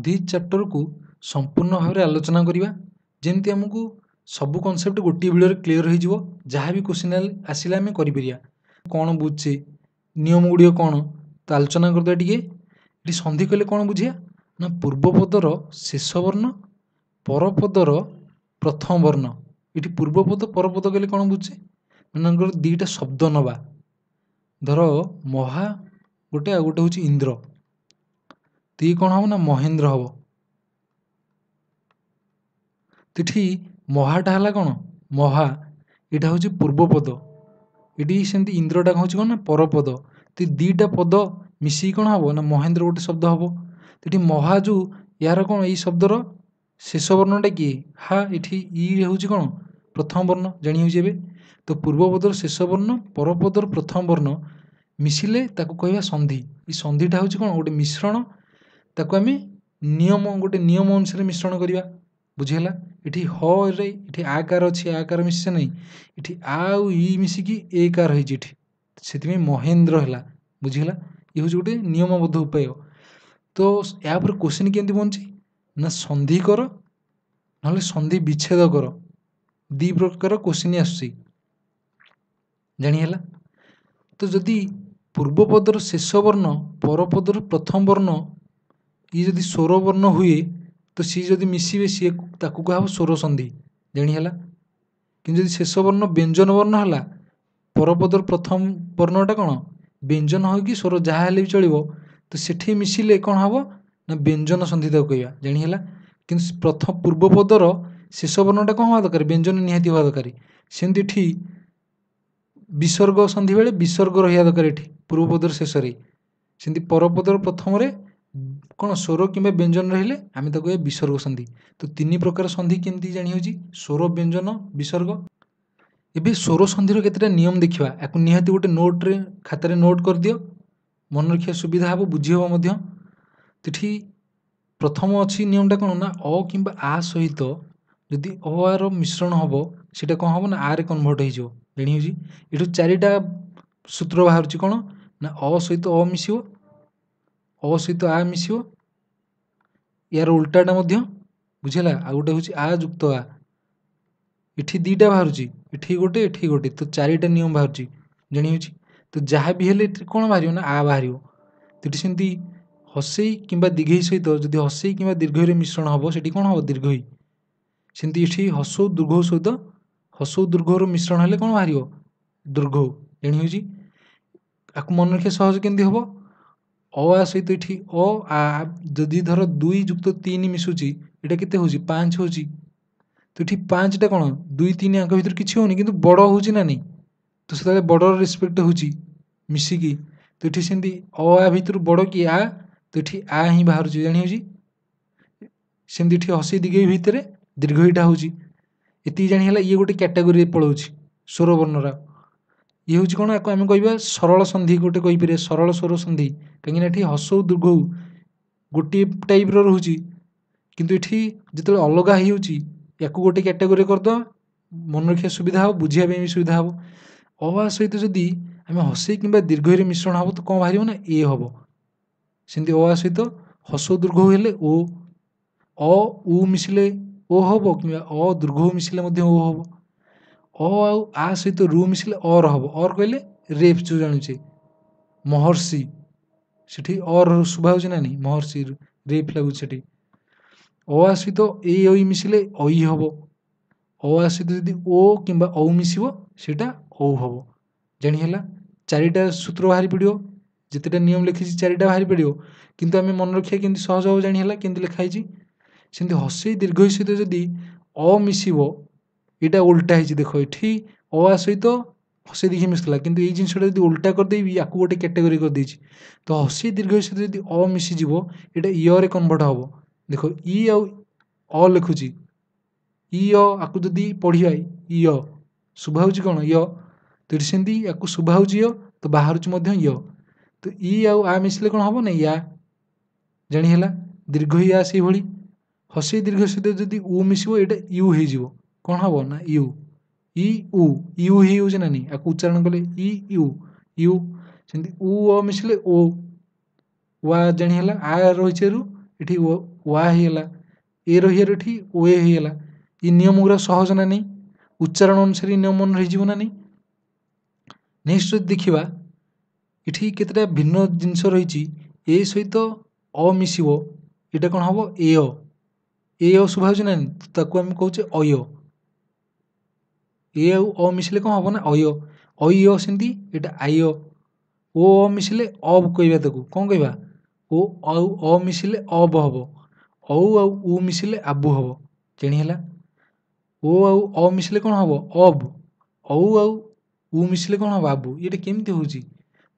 सन्धि चैप्टर को संपूर्ण भाव में आलोचना करवा जमती आमको सब कनसेप्ट गोटे वीडियो क्लीयर हो जहाँ भी क्वेश्चन आसिला आम कर कौन बुझे नियम गुड़िक कौन तो आलोचना करदे ये सन्धि कहले कौन बुझिया ना पूर्वपदर शेष वर्ण परपदर प्रथम वर्ण ये पूर्वपद परपद कहले कौन बुझे मन दीटा शब्द नवा धर महा गोटे आ गोटे हूँ इंद्र तो ये कौन हम ना महेंद्र हम तो ये महाटा है कौन महा यहाँ हूँ पूर्वपद ये सेमती इंद्रटा हूँ कौन ना परपद तो दीटा पद मिसिक कौन हम ना महेंद्र गोटे शब्द हम तो ये महा जो यार कौन ये शब्दर शेष वर्णटा किए हा ये हूँ कौन प्रथम वर्ण जानी हो तो पूर्वपदर शेष वर्ण परपदर प्रथम वर्ण मिसिले ताको कहवा संधि ये संधिटा हूँ कौन गोटे मिश्रण ताको आम नियम गोटे नियम अनुसार मिश्रण करवा बुझीगला ये ह रे ये आकार अच्छी आकार मिशे ना ये आई मिसिकी ए कार से महेंद्र है बुझीगला ये हूँ गोटे नियमबद्ध उपाय तो या क्वेश्चन केमती बनची ना संधि कर ना संधि विच्छेद कर दी प्रकार क्वेश्चन आसूसी जानीला तो जदि पूर्वपदर शेष वर्ण परपदर प्रथम वर्ण ये जदि स्वर वर्ण हुए तो सी जदि मिसिबे सी ताकू कह स्वर संधि जानीला कि शेष वर्ण व्यंजन वर्ण है परपदर प्रथम वर्णटा कौन व्यंजन हो कि स्वर जहाँ भी चलो तो सेठी मिसिले कौन हम ना व्यंजन संधि तक कहवा जानीला कि प्रथम पूर्वपदर शेष वर्णटा कौन हवा दरकार व्यंजन निहाती हवा दरकार सेमती विसर्ग संधि बेले विसर्ग रहा दरकार ये पूर्वपदर शेष सेमती परपदर प्रथम कौन स्वर कि व्यंजन रहिले आम ताको विसर्ग संधि तो तीन प्रकार संधि केमती जानी हो स्वर व्यंजन विसर्ग एबे स्वर संधिर केतेटा नियम देखा या निहाती गोटे नोट्रे खातार नोट कर दियो मन रखा सुविधा हे बुझी हम तो प्रथम अच्छी नियमटा कौन ना अ कि आ सहित जदि आर मिश्रण हम से कौन हम ना आरे कन्भर्ट हो जानी हो चारिटा सूत्र बाहर कौन ना अ सहित अ मिसिव अ सहित आ मिसिव यार उल्टाटा बुझेगा आ गोटे हूँ आ युक्त आ इठी दीटा बाहर गोटे गोटे तो चारिटा नियम बाहर जानी हो तो जहाँ भी हेले कौन बाहर ना आ बाहर तो ये सेमती हसई कि दीर्घई सहित जदि हसई कि दीर्घई मिश्रण हम से कौन हम दीर्घई सेमती ये हसौ दुर्घ सहित हसौ दुर्घर मिश्रण हेले कौन बाहर दुर्घ जानी हो आपको मन रखा सहज केमती हम आ सहित ये अ आ जदि धर 2 युक्त 3 मिशुची यहाँ केते हूँ 5 हूँ तो ये 5टा कौन 2 3 आंक भर किसी होनी कि बड़ हूँ ना नहीं तो से बड़र रेस्पेक्ट हूँ मिसिकी तो ये सेमती आ भितर बड़ कि आ तो ये आ ही बाहर जानी हो सेमती ये हसई दिगे भितर दीर्घईटा हूँ ये जानीला ये गोटे कैटेगोरी पलाऊँ स्वर वर्णर ये हूँ कौन आपको आम कह सरल संधि गोटे कहीपर सरल स्वर संधि कहीं हसौ दुर्घ गोटे टाइप रोचे किंतु ये जो अलग हो गोटे कैटेगोरी करद मन रखा सुविधा हो बुझाई भी सुविधा हम अ सहित जदि आम हसई कि दीर्घई मिश्रण हम तो कौन बाहर ना ए हम सेमती अ सहित हसौ दुर्घ हेले ओ अ उ मिसिले ओ हम कि अ दुर्घ मिसिले ओ हम आ सहित रु मिसिले अर हम अर कहले रेफ जो जानुचे महर्षि से अर शुभा हो ना नहीं महर्षि रेफ लगुच से अ सहित ए मिसिले ऐ हम अ सहित जदि ओ कि औ मिसिव सेटा औ हम जानीला चारिटा सूत्र बाहरी पड़ो जितेटा नियम लिखी चारिटा बाहरी पड़ो किंतु आम मन रखा कि सहज हम जानीला केमती लिखाई सेमती हसई दीर्घ सहित जदि अ मिसिव यहाँ उल्टा है देख ये अ सहित हसई दीर्घ मिसला कि ये जिनसा जब उल्टा करदेवी या गोटे कैटेगोरी करदे तो हसई दीर्घ सहित जब अ मिसीज यहाँ इरे कन्भर्ट हम देख इ आ लिखुची इ आकु जदि पढ़ा इ शुभा हो कौन य तो ये सेमती या शुभा हो तो बाहर य तो इ आ मिसिले कौन हम ना या जानीला दीर्घ या से भाई हसई दीर्घ सहित जब उ मिसिव यहाँ यू हो कौन हम ना यू इ उ यू ही हो ना नहीं आपको उच्चारण कले इ यू यू सेमती उ मिसिले ओ वा जानीला आ रही ଏଠି ୱା ହେଇଗଲା, ଏ ରହିବାର ଏଠି ଓ ଏ ହେଇଗଲା। ଏ ନିୟମ ଗୁଡ଼ା ସହଜ ନା ନାହିଁ, ଉଚ୍ଚାରଣ ଅନୁସାରେ ନିୟମ ମନେ ରହିଯିବ ନା ନାହିଁ। ନେକ୍ସଟ ଯଦି ଦେଖିବା ଏଠି କେତେଟା ଭିନ୍ନ ଜିନିଷ ରହିଛି। ଏ ସହିତ ଅ ମିଶିବ, ଏଇଟା କ'ଣ ହେବ ଏ ଅ ଶୁଭା ହେଉଛି ନା, ତାକୁ ଆମେ କହୁଛେ ଅୟ। ଏ ଆଉ ଅ ମିଶିଲେ କ'ଣ ହେବ ନା ଅୟ ସେମିତି ଏଇଟା ଆୟ। ଓ ଅ ମିଶିଲେ ଅବ୍ କହିବା, ତାକୁ କ'ଣ କହିବା? ଓ ଆଉ ଅ ମିଶିଲେ ଅବ୍ ହେବ। ଔ ଆଉ ଉ ମିଶିଲେ ଆବୁ ହେବ। ଜାଣି ହେଲା? ଓ ଆଉ ଅ ମିଶିଲେ କ'ଣ ହେବ? ଅବ୍। ଔ ଆଉ ଉ ମିଶିଲେ କ'ଣ ହେବ? ଆବୁ। ଏଇଟା କେମିତି ହେଉଛି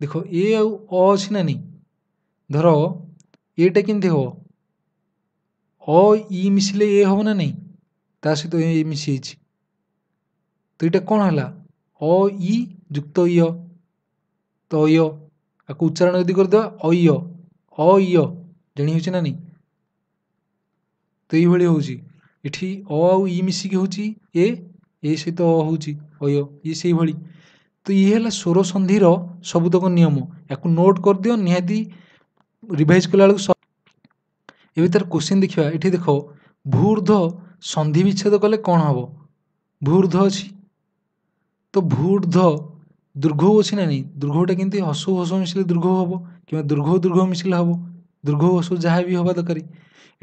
ଦେଖ, ଏ ଆଉ ଅ ଅଛି ନା ନାହିଁ। ଧର ଏଇଟା କେମିତି ହେବ? ଅ ଇ ମିଶିଲେ ଏ ହେବ ନା ନାହିଁ, ତା ସହିତ ଏ ମିଶିଯାଇଛି। ତ ଏଇଟା କ'ଣ ହେଲା? ଅ ଇ ଯୁକ୍ତ ୟ, ତ ୟ। ଆକୁ ଉଚ୍ଚାରଣ ଯଦି କରିଦେବା ଅୟ। ଜାଣି ହେଉଛି ନା ନାହିଁ? ତ ଏଇଭଳି ହେଉଛି। ଏଠି ଅ ଆଉ ଇ ମିଶିକି ହେଉଛି ଏ ସହିତ ଅ ହେଉଛି ଅୟ, ଇଏ ସେଇଭଳି। ତ ଇଏ ହେଲା ସ୍ୱର ସନ୍ଧିର ସବୁତକ ନିୟମ। ୟାକୁ ନୋଟ୍ କରିଦିଅ, ନିହାତି ରିଭାଇଜ୍ କଲାବେଳକୁ। ଏବେ ତାର କୋଶ୍ଚିନ୍ ଦେଖିବା। ଏଠି ଦେଖ, ଭୂର୍ଦ୍ଧ ସନ୍ଧି ବିଚ୍ଛେଦ କଲେ କ'ଣ ହେବ? ଭୂର୍ଦ୍ଧ ଅଛି, ତ ଭୂର୍ଦ୍ଧ ଦୀର୍ଘ ଅଛି ନା ନାହିଁ? ଦୀର୍ଘଟା କେମିତି ହସୁ ହସ ମିଶିଲେ ଦୀର୍ଘ ହେବ, କିମ୍ବା ଦୀର୍ଘ ମିଶିଲେ ହେବ। ଦୀର୍ଘ ହସୁ ଯାହା ବି ହେବା ଦରକାର।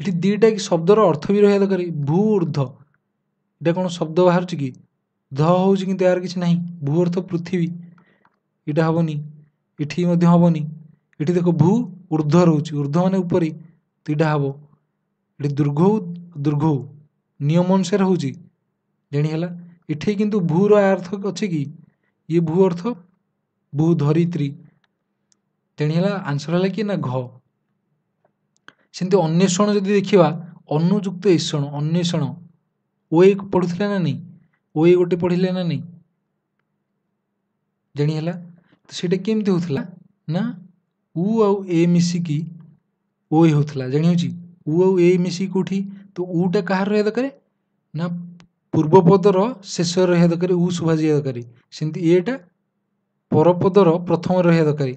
ଏଠି ଦୁଇଟା ଶବ୍ଦର ଅର୍ଥ ବି ରହିବା ଦରକାର। ଭୂର୍ଦ୍ଧ, ଏଇଟା କ'ଣ ଶବ୍ଦ ବାହାରୁଛି କି? ଧ ହେଉଛି କିନ୍ତୁ ଏହାର କିଛି ନାହିଁ। ଭୂ ଅର୍ଥ ପୃଥିବୀ, ଏଇଟା ହେବନି। ଏଠି ମଧ୍ୟ ହେବନି। ଏଠି ଦେଖ ଭୂ ଉର୍ଦ୍ଧ୍ୱ ରହୁଛି, ଉର୍ଦ୍ଧ୍ୱ ମାନେ ଉପରେ, ତ ଏଇଟା ହେବ। ଏଠି ଦୀର୍ଘ ନିୟମ ଅନୁସାରେ ହେଉଛି। ଜାଣି ହେଲା? ଏଠି କିନ୍ତୁ ଭୂର ଅର୍ଥ ଅଛି କି? ଇଏ ଭୂ ଅର୍ଥ ଭୂ ଧରିତ୍ରୀ। ଜାଣି ହେଲା? ଆନ୍ସର ହେଲା କି ନା ଘ। ସେମିତି ଅନ୍ୱେଷଣ ଯଦି ଦେଖିବା, ଅନୁଯୁକ୍ତ ଏଷଣ, ଅନ୍ୱେଷଣ ଓ ଏ ପଢୁଥିଲେ ନା ନାହିଁ? ଓ ଏ ଗୋଟେ ପଢିଲେ ନା ନାହିଁ? ଜାଣି ହେଲା? ତ ସେଇଟା କେମିତି ହେଉଥିଲା ନା, ଉ ଆଉ ଏ ମିଶିକି ଓ ଏ ହେଉଥିଲା। ଜାଣି ହେଉଛି? ଉ ଆଉ ଏ ମିଶିକି କେଉଁଠି? ତ ଉଟା କାହାର ରହିବା ଦରକାର ନା, ପୂର୍ବପଦର ଶେଷରେ ରହିବା ଦରକାର, ଉ ଶୁଭାଯିବା ଦରକାର। ସେମିତି ଏଟା ପରପଦର ପ୍ରଥମରେ ରହିବା ଦରକାର।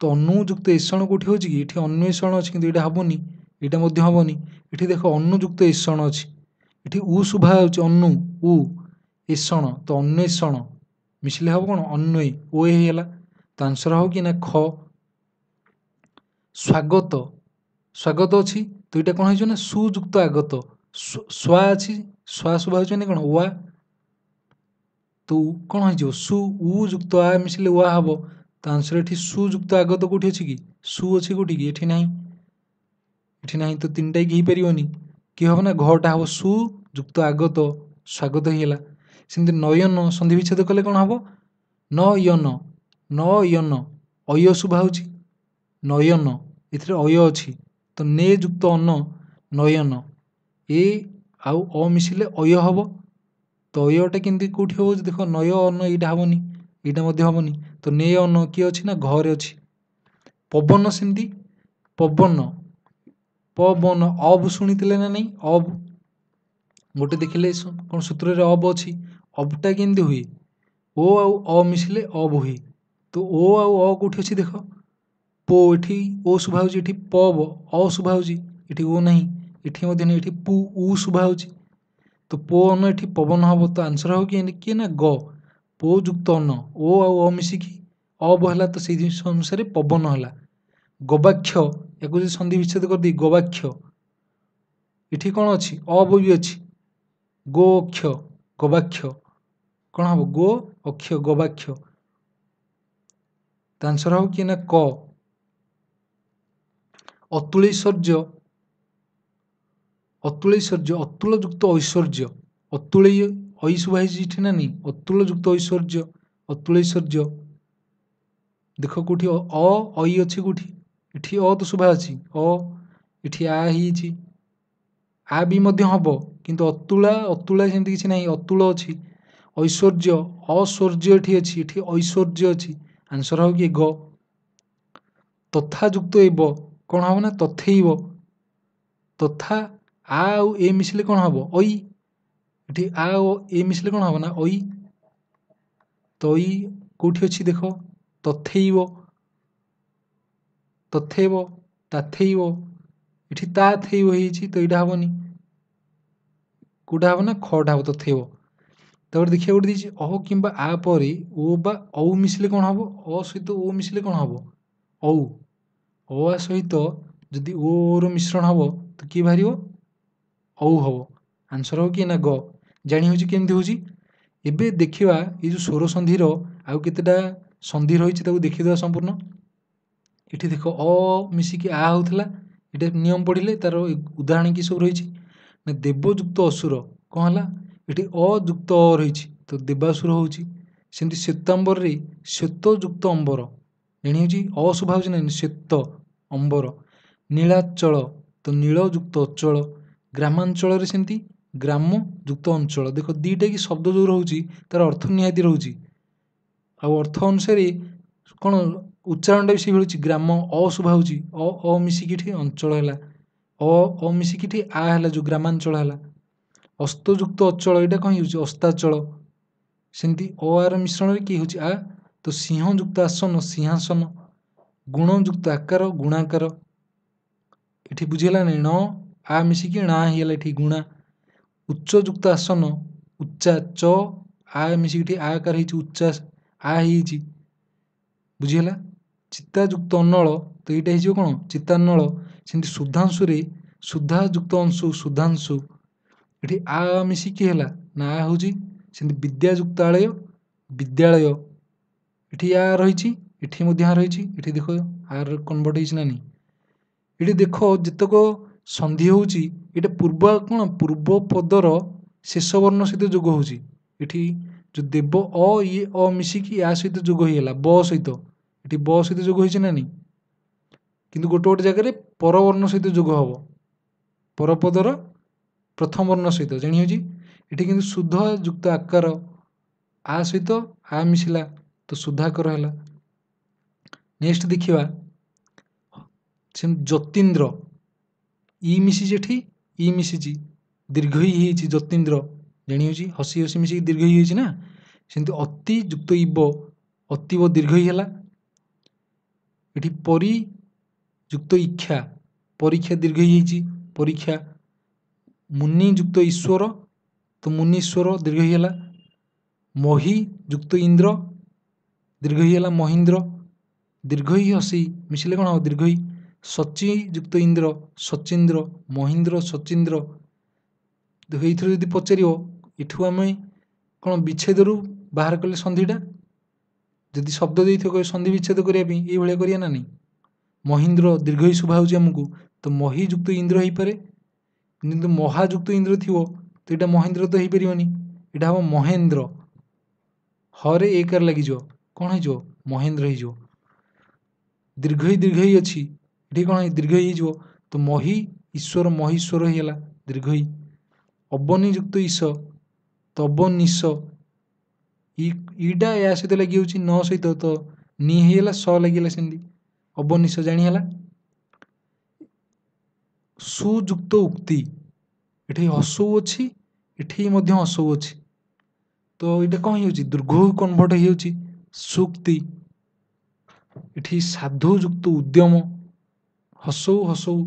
ତ ଅନୁଯୁକ୍ତ ଏଷଣ କେଉଁଠି ହେଉଛି କି? ଏଠି ଅନ୍ୱେଷଣ ଅଛି କିନ୍ତୁ ଏଇଟା ହେବନି, ଏଇଟା ମଧ୍ୟ ହେବନି। ଏଠି ଦେଖ ଅନୁଯୁକ୍ତ ଏଷଣ ଅଛି, ଏଠି ଉ ଶୁଭା ଯାଉଛି, ଉ ଏଷଣ, ତ ଅନ୍ୱେଷଣ ମିଶିଲେ ହେବ କ'ଣ? ଅନ୍ୱୟ, ଓ ଏ ହେଇଗଲା। ତ ଆନ୍ସର ହେବ କି ନା ଖ। ସ୍ୱାଗତ ଅଛି, ତ ଏଇଟା କ'ଣ ହେଇଯିବ ନା ସୁଯୁକ୍ତ ଆଗତ। ସ୍ୱା ଅଛି, ସ୍ୱା ଶୁଭା ହେଉଛି ମାନେ କ'ଣ? ୱା। ତ କ'ଣ ହେଇଯିବ? ଉ ଯୁକ୍ତ ଆ ମିଶିଲେ ୱା ହେବ। ତ ଆନ୍ସର ଏଠି ସୁଯୁକ୍ତ ଆଗତ କେଉଁଠି ଅଛି କି? ସୁ ଅଛି କେଉଁଠି କି? ଏଠି ନାହିଁ, ତ ତିନିଟା କି ହେଇପାରିବନି। କି ହେବ ନା ଘଟା ହେବ, ସୁଯୁକ୍ତ ଆଗତ, ସ୍ୱାଗତ ହେଇଗଲା। ସେମିତି ନୟନ ସନ୍ଧି ବିଚ୍ଛେଦ କଲେ କ'ଣ ହେବ? ନୟନ, ଅୟ ଶୁଭା ହେଉଛି, ନୟନ, ଏଥିରେ ଅୟ ଅଛି, ତ ନେ ଯୁକ୍ତ ଅନ, ନୟନ। ଏ ଆଉ ଅ ମିଶିଲେ ଅୟ ହେବ। ତ ଅୟଟା କେମିତି କେଉଁଠି ହେବ? ଦେଖ, ନୟ ଅନ, ଏଇଟା ହେବନି, ଏଇଟା ମଧ୍ୟ ହେବନି। ତ ନେ ଅନ କିଏ ଅଛି ନା ଘରେ ଅଛି। ପବନ ସେମିତି, ପବନ ଅବ୍ ଶୁଣିଥିଲେ ନା ନାହିଁ? ଅବ୍ ଗୋଟେ ଦେଖିଲେ କ'ଣ ସୂତ୍ରରେ ଅବ୍ ଅଛି। ଅବ୍ଟା କେମିତି ହୁଏ? ଓ ଆଉ ଅ ମିଶିଲେ ଅବ୍ ହୁଏ। ତ ଓ ଆଉ ଅ କେଉଁଠି ଅଛି? ଦେଖ, ପୋ, ଏଠି ଓ ଶୁଭା ହେଉଛି, ଏଠି ଅ ଶୁଭା ହେଉଛି, ଏଠି ଓ ନାହିଁ, ଏଠି ମଧ୍ୟ ନାହିଁ, ଏଠି ଉ ଶୁଭା ହେଉଛି। ତ ପୋ ଅନ ଏଠି ପବନ ହେବ। ତ ଆନ୍ସର ହେବ କିଏ ନା ଗ, ପୋ ଯୁକ୍ତ ଅନ। ଓ ଆଉ ଅ ମିଶିକି ଅବ୍ ହେଲା, ତ ସେଇ ଜିନିଷ ଅନୁସାରେ ପବନ ହେଲା। ଗବାକ୍ଷ, ୟାକୁ ଯଦି ସନ୍ଧି ବିଚ୍ଛେଦ କରିଦେଇ ଗବାକ୍ଷ, ଏଠି କ'ଣ ଅଛି? ଅବ୍ ବି ଅଛି। ଗୋ ଅକ୍ଷ, ଗବାକ୍ଷ, କ'ଣ ହେବ? ଗୋ ଅକ୍ଷ, ଗବାକ୍ଷ। ତ ଆନ୍ସର ହେବ କିଏ ନା କ। ଅତୁଳୈଶ୍ୱର୍ଯ୍ୟ, ଅତୁଳ ଯୁକ୍ତ ଐଶ୍ୱର୍ଯ୍ୟ, ଅତୁଳେୟ ଐ ଶୁଭା ହେଇଛି ଏଠି ନା ନାହିଁ? ଅତୁଳ ଯୁକ୍ତ ଅତୁଳୈଶ୍ୱର୍ଯ୍ୟ। ଦେଖ କେଉଁଠି ଅ ଐ ଅଛି, କେଉଁଠି? ଏଠି ଅ ତ ଶୁଭା ଅଛି, ଏଠି ଆ ହେଇଛି, ଆ ବି ମଧ୍ୟ ହେବ, କିନ୍ତୁ ଅତୁଳା ସେମିତି କିଛି ନାହିଁ, ଅତୁଳ ଅଛି। ଐଶ୍ୱର୍ଯ୍ୟ, ଅଶ୍ୱର୍ଯ୍ୟ ଏଠି ଅଛି, ଏଠି ଐଶ୍ୱର୍ଯ୍ୟ ଅଛି। ଆନ୍ସର ହେବ କି ଗ। ତଥା ଯୁକ୍ତ ଏବ, କ'ଣ ହେବ ନା ତଥେଇବ। ତଥା ଆ ଆଉ ଏ ମିଶିଲେ କ'ଣ ହେବ? ଐ। ଏଠି ଆ ଓ ଏ ମିଶିଲେ କ'ଣ ହେବ ନା ଐ। ତ ଇ କେଉଁଠି ଅଛି? ଦେଖ, ତଥେଇବ, ତାଥେଇବ, ଏଠି ତା ଥେଇବ ହେଇଛି ତ ଏଇଟା ହବନି, କୋଉଟା ହବ ନା ଖଟା ହବ ତଥେଇବ। ତାପରେ ଦେଖିବା ଗୋଟେ ଦେଇଛି ଅ କିମ୍ବା ଆ ପରେ ଓ ବା ଔ ମିଶିଲେ କ'ଣ ହବ? ଅ ସହିତ ଓ ମିଶିଲେ କ'ଣ ହବ? ଔ। ଅ ଆ ସହିତ ଯଦି ଓ ର ମିଶ୍ରଣ ହବ ତ କିଏ ବାହାରିବ? ଔ ହବ। ଆନ୍ସର ହବ କିଏ ନା ଗ। ଜାଣି ହେଉଛି କେମିତି ହେଉଛି? ଏବେ ଦେଖିବା ଏଇ ଯେଉଁ ସ୍ୱର ସନ୍ଧିର ଆଉ କେତେଟା ସନ୍ଧି ରହିଛି ତାକୁ ଦେଖିଦେବା ସମ୍ପୂର୍ଣ୍ଣ। ଏଠି ଦେଖ ଅ ମିଶିକି ଆ ହେଉଥିଲା, ଏଇଟା ନିୟମ ପଢ଼ିଲେ ତାର ଉଦାହରଣ କି ସବୁ ରହିଛି ନା ଦେବଯୁକ୍ତ ଅସୁର କ'ଣ ହେଲା? ଏଠି ଅ ଯୁକ୍ତ ଅ ରହିଛି ତ ଦେବାସୁର ହେଉଛି। ସେମିତି ଶ୍ଵେତାମ୍ବରରେ ଶ୍ଵେତ ଯୁକ୍ତ ଅମ୍ବର, ଜାଣି ହେଉଛି ଅ ଶୁଭା ହେଉଛି ନା ଶ୍ଵେତ ଅମ୍ବର। ନୀଳାଚଳ ତ ନୀଳ ଯୁକ୍ତ ଅଚଳ। ଗ୍ରାମାଞ୍ଚଳରେ ସେମିତି ଗ୍ରାମ ଯୁକ୍ତ ଅଞ୍ଚଳ। ଦେଖ ଦୁଇଟା କି ଶବ୍ଦ ଯେଉଁ ରହୁଛି ତାର ଅର୍ଥ ନିହାତି ରହୁଛି, ଆଉ ଅର୍ଥ ଅନୁସାରେ କ'ଣ ଉଚ୍ଚାରଣଟା ବି ସେଇଭଳି ହେଉଛି। ଗ୍ରାମ ଅ ଶୁଭା ହେଉଛି, ଅ ମିଶିକି ଏଠି ଅଞ୍ଚଳ ହେଲା, ଅ ମିଶିକି ଏଠି ଆ ହେଲା ଯେଉଁ ଗ୍ରାମାଞ୍ଚଳ ହେଲା। ଅସ୍ତଯୁକ୍ତ ଅଚଳ ଏଇଟା କ'ଣ ହେଉଛି? ଅସ୍ତାଚଳ। ସେମିତି ଅ ଆର ମିଶ୍ରଣରେ କି ହେଉଛି ଆ, ତ ସିଂହ ଯୁକ୍ତ ଆସନ ସିଂହାସନ। ଗୁଣ ଯୁକ୍ତ ଆକାର ଗୁଣାକାର। ଏଠି ବୁଝିହେଲା ନାହିଁ, ଣ ଆ ମିଶିକି ଣା ହେଇଗଲା ଏଠି ଗୁଣା। ଉଚ୍ଚ ଯୁକ୍ତ ଆସନ ଉଚ୍ଚା, ଚ ଆ ମିଶିକି ଏଠି ଆ ଆକାର ହେଇଛି ଉଚ୍ଚା ଆ ହେଇଯାଇଛି, ବୁଝିହେଲା। ଚିତା ଯୁକ୍ତ ଅନଳ ତ ଏଇଟା ହେଇଯିବ କ'ଣ? ଚିତାନଳ। ସେମିତି ସୁଧାଂଶୁରେ ସୁଧା ଯୁକ୍ତ ଅଂଶୁ ସୁଧାଂଶୁ। ଏଠି ଆ ମିଶିକି ହେଲା ନା ଆ ହେଉଛି। ସେମିତି ବିଦ୍ୟା ଯୁକ୍ତ ଆଳୟ ବିଦ୍ୟାଳୟ। ଏଠି ଆ ରହିଛି, ଏଠି ମଧ୍ୟ ଆ ରହିଛି, ଏଠି ଦେଖ ଆର କନଭର୍ଟ ହେଇଛି ନା ନାହିଁ। ଏଠି ଦେଖ ଯେତେକ ସନ୍ଧି ହେଉଛି ଏଇଟା ପୂର୍ବ କ'ଣ ପୂର୍ବ ପଦର ଶେଷ ବର୍ଣ୍ଣ ସହିତ ଯୋଗ ହେଉଛି। ଏଠି ଯେଉଁ ଦେବ ଅ ଇଏ ଅ ମିଶିକି ୟା ସହିତ ଯୋଗ ହେଇଗଲା ବ ସହିତ, ଏଠି ବ ସହିତ ଯୋଗ ହେଇଛି ନା ନାହିଁ। କିନ୍ତୁ ଗୋଟେ ଗୋଟେ ଜାଗାରେ ପରବର୍ଣ୍ଣ ସହିତ ଯୋଗ ହେବ, ପରପଦର ପ୍ରଥମ ବର୍ଣ୍ଣ ସହିତ, ଜାଣି ହେଉଛି। ଏଠି କିନ୍ତୁ ଶୁଦ୍ଧ ଯୁକ୍ତ ଆକାର ଆ ସହିତ ଆ ମିଶିଲା ତ ସୁଧାକର ହେଲା। ନେକ୍ସଟ ଦେଖିବା ସେମିତି ଯତୀନ୍ଦ୍ର ଇ ମିଶିଛି, ଏଠି ଇ ମିଶିଛି ଦୀର୍ଘ ଇ ହେଇଛି ଯତୀନ୍ଦ୍ର, ଜାଣି ହେଉଛି ହସି ହସି ମିଶିକି ଦୀର୍ଘ ଇ ହେଇଛି ନା। ସେମିତି ଅତି ଯୁକ୍ତ ଇବ ଅତୀବ ଦୀର୍ଘ ଇ ହେଲା। ଏଠି ପରି ଯୁକ୍ତ ଇକ୍ଷା ପରୀକ୍ଷା ଦୀର୍ଘ ଇ ହେଇଛି ପରୀକ୍ଷା। ମୁନି ଯୁକ୍ତ ଈଶ୍ୱର ତ ମୁନୀଶ୍ୱର ଦୀର୍ଘ ଇ ହେଲା। ମହି ଯୁକ୍ତ ଇନ୍ଦ୍ର ଦୀର୍ଘ ଇ ହେଲା ମହୀନ୍ଦ୍ର। ଦୀର୍ଘ ଇ ହସି ମିଶିଲେ କ'ଣ ହେବ? ଦୀର୍ଘ ଇ। ସଚି ଯୁକ୍ତ ଇନ୍ଦ୍ର ସଚିନ୍ଦ୍ର ମହୀନ୍ଦ୍ର ସଚିନ୍ଦ୍ର। ଦେଖ ଏଇଥିରୁ ଯଦି ପଚାରିବ ଏଠୁ ଆମେ କ'ଣ ବିଚ୍ଛେଦରୁ ବାହାର କଲେ ସନ୍ଧିଟା, ଯଦି ଶବ୍ଦ ଦେଇଥିବ କହିବେ ସନ୍ଧି ବିଚ୍ଛେଦ କରିବା ପାଇଁ ଏଇଭଳିଆ କରିବା ନା ନାହିଁ। ମହୀନ୍ଦ୍ର ଦୀର୍ଘ ଇ ଶୁଭା ହେଉଛି ଆମକୁ ତ ମହି ଯୁକ୍ତ ଇନ୍ଦ୍ର ହେଇପାରେ, କିନ୍ତୁ ମହାଯୁକ୍ତ ଇନ୍ଦ୍ର ଥିବ ତ ଏଇଟା ମହେନ୍ଦ୍ର ତ ହେଇପାରିବନି, ଏଇଟା ହେବ ମହେନ୍ଦ୍ର। ହରେ ଏକାର ଲାଗିଯିବ କ'ଣ ହେଇଯିବ? ମହେନ୍ଦ୍ର ହେଇଯିବ। ଦୀର୍ଘ ଇ ଅଛି, ଏଠି କ'ଣ ଦୀର୍ଘ ଇ ହେଇଯିବ ତ ମହି ଈଶ୍ୱର ମହୀଶ୍ୱର ହେଇଗଲା ଦୀର୍ଘ ଇ। ଅବନି ଯୁକ୍ତ ଈଶ ତ ଅବନିଶ। ଇଟା ୟା ସହିତ ଲାଗି ହେଉଛି ନ ସହିତ ତ ନି ହେଇଗଲା ସ ଲାଗିଗଲା ସେମିତି ଅବନିଶ, ଜାଣି ହେଲା। ସୁଯୁକ୍ତ ଉକ୍ତି ଏଠି ହସଉ ଅଛି, ଏଠି ମଧ୍ୟ ହସଉ ଅଛି ତ ଏଇଟା କ'ଣ ହେଇଯାଉଛି? ଦୀର୍ଘ କନଭର୍ଟ ହେଇଯାଉଛି ସୁକ୍ତି। ଏଠି ସାଧୁ ଯୁକ୍ତ ଉଦ୍ୟମ ହସଉ ହସଉ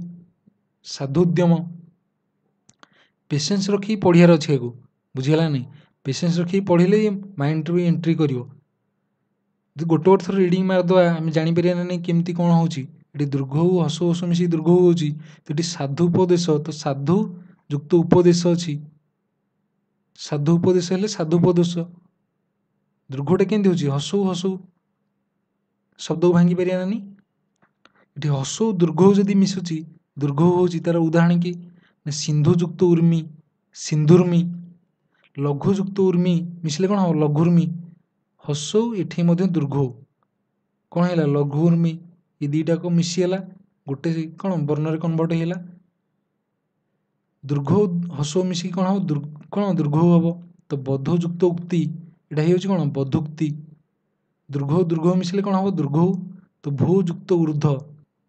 ସାଧୁ ଉଦ୍ୟମ। ପେସେନ୍ସ ରଖିକି ପଢ଼ିବାର ଅଛି ଆକୁ, ବୁଝିଗଲା ନାହିଁ। ପେସେନ୍ସ ରଖିକି ପଢ଼ିଲେ ମାଇଣ୍ଡରେ ବି ଏଣ୍ଟ୍ରି କରିବ। ଯଦି ଗୋଟେ ଗୋଟେ ଥର ରିଡ଼ିଂ ମାରିଦେବା ଆମେ ଜାଣିପାରିବା ନା ନାହିଁ କେମିତି କ'ଣ ହେଉଛି। ଏଠି ଦୀର୍ଘ ହସଉ ହସଉ ମିଶିକି ଦୀର୍ଘ ହେଉଛି ତ ଏଠି ସାଧୁ ଉପଦେଶ ତ ସାଧୁ ଯୁକ୍ତ ଉପଦେଶ ଅଛି, ସାଧୁ ଉପଦେଶ ହେଲେ ସାଧୁ ଉପଦେଶ। ଦୀର୍ଘଟା କେମିତି ହେଉଛି? ହସଉ ହସଉ ଶବ୍ଦକୁ ଭାଙ୍ଗି ପାରିବା ନା ନାହିଁ। ଏଠି ହସଉ ଦୀର୍ଘ ଯଦି ମିଶୁଛି ଦୀର୍ଘ ହେଉଛି ତାର ଉଦାହରଣ କି ସିନ୍ଧୁ ଯୁକ୍ତ ଉର୍ମି ସିନ୍ଧୁର୍ମି। ଲଘୁ ଯୁକ୍ତ ଉର୍ମି ମିଶିଲେ କ'ଣ ହେବ? ଲଘୁର୍ମି। ହସଉ ଏଠି ମଧ୍ୟ ଦୀର୍ଘ କ'ଣ ହେଲା? ଲଘୁ ଉର୍ମି। ଏ ଦୁଇଟାକ ମିଶିଗଲା ଗୋଟେ କ'ଣ ବର୍ଣ୍ଣରେ କନଭର୍ଟ ହେଇଗଲା। ଦୀର୍ଘ ହସଉ ମିଶିକି କ'ଣ ହେବ? କ'ଣ ଦୀର୍ଘ ହେବ ତ ବଧ ଯୁକ୍ତ ଉକ୍ତି, ଏଇଟା ହେଇଯାଉଛି କ'ଣ? ବଧୁକ୍ତି। ଦୀର୍ଘ ମିଶିଲେ କ'ଣ ହେବ? ଦୀର୍ଘ ତ ଭୂ ଯୁକ୍ତ ଉର୍ଦ୍ଧ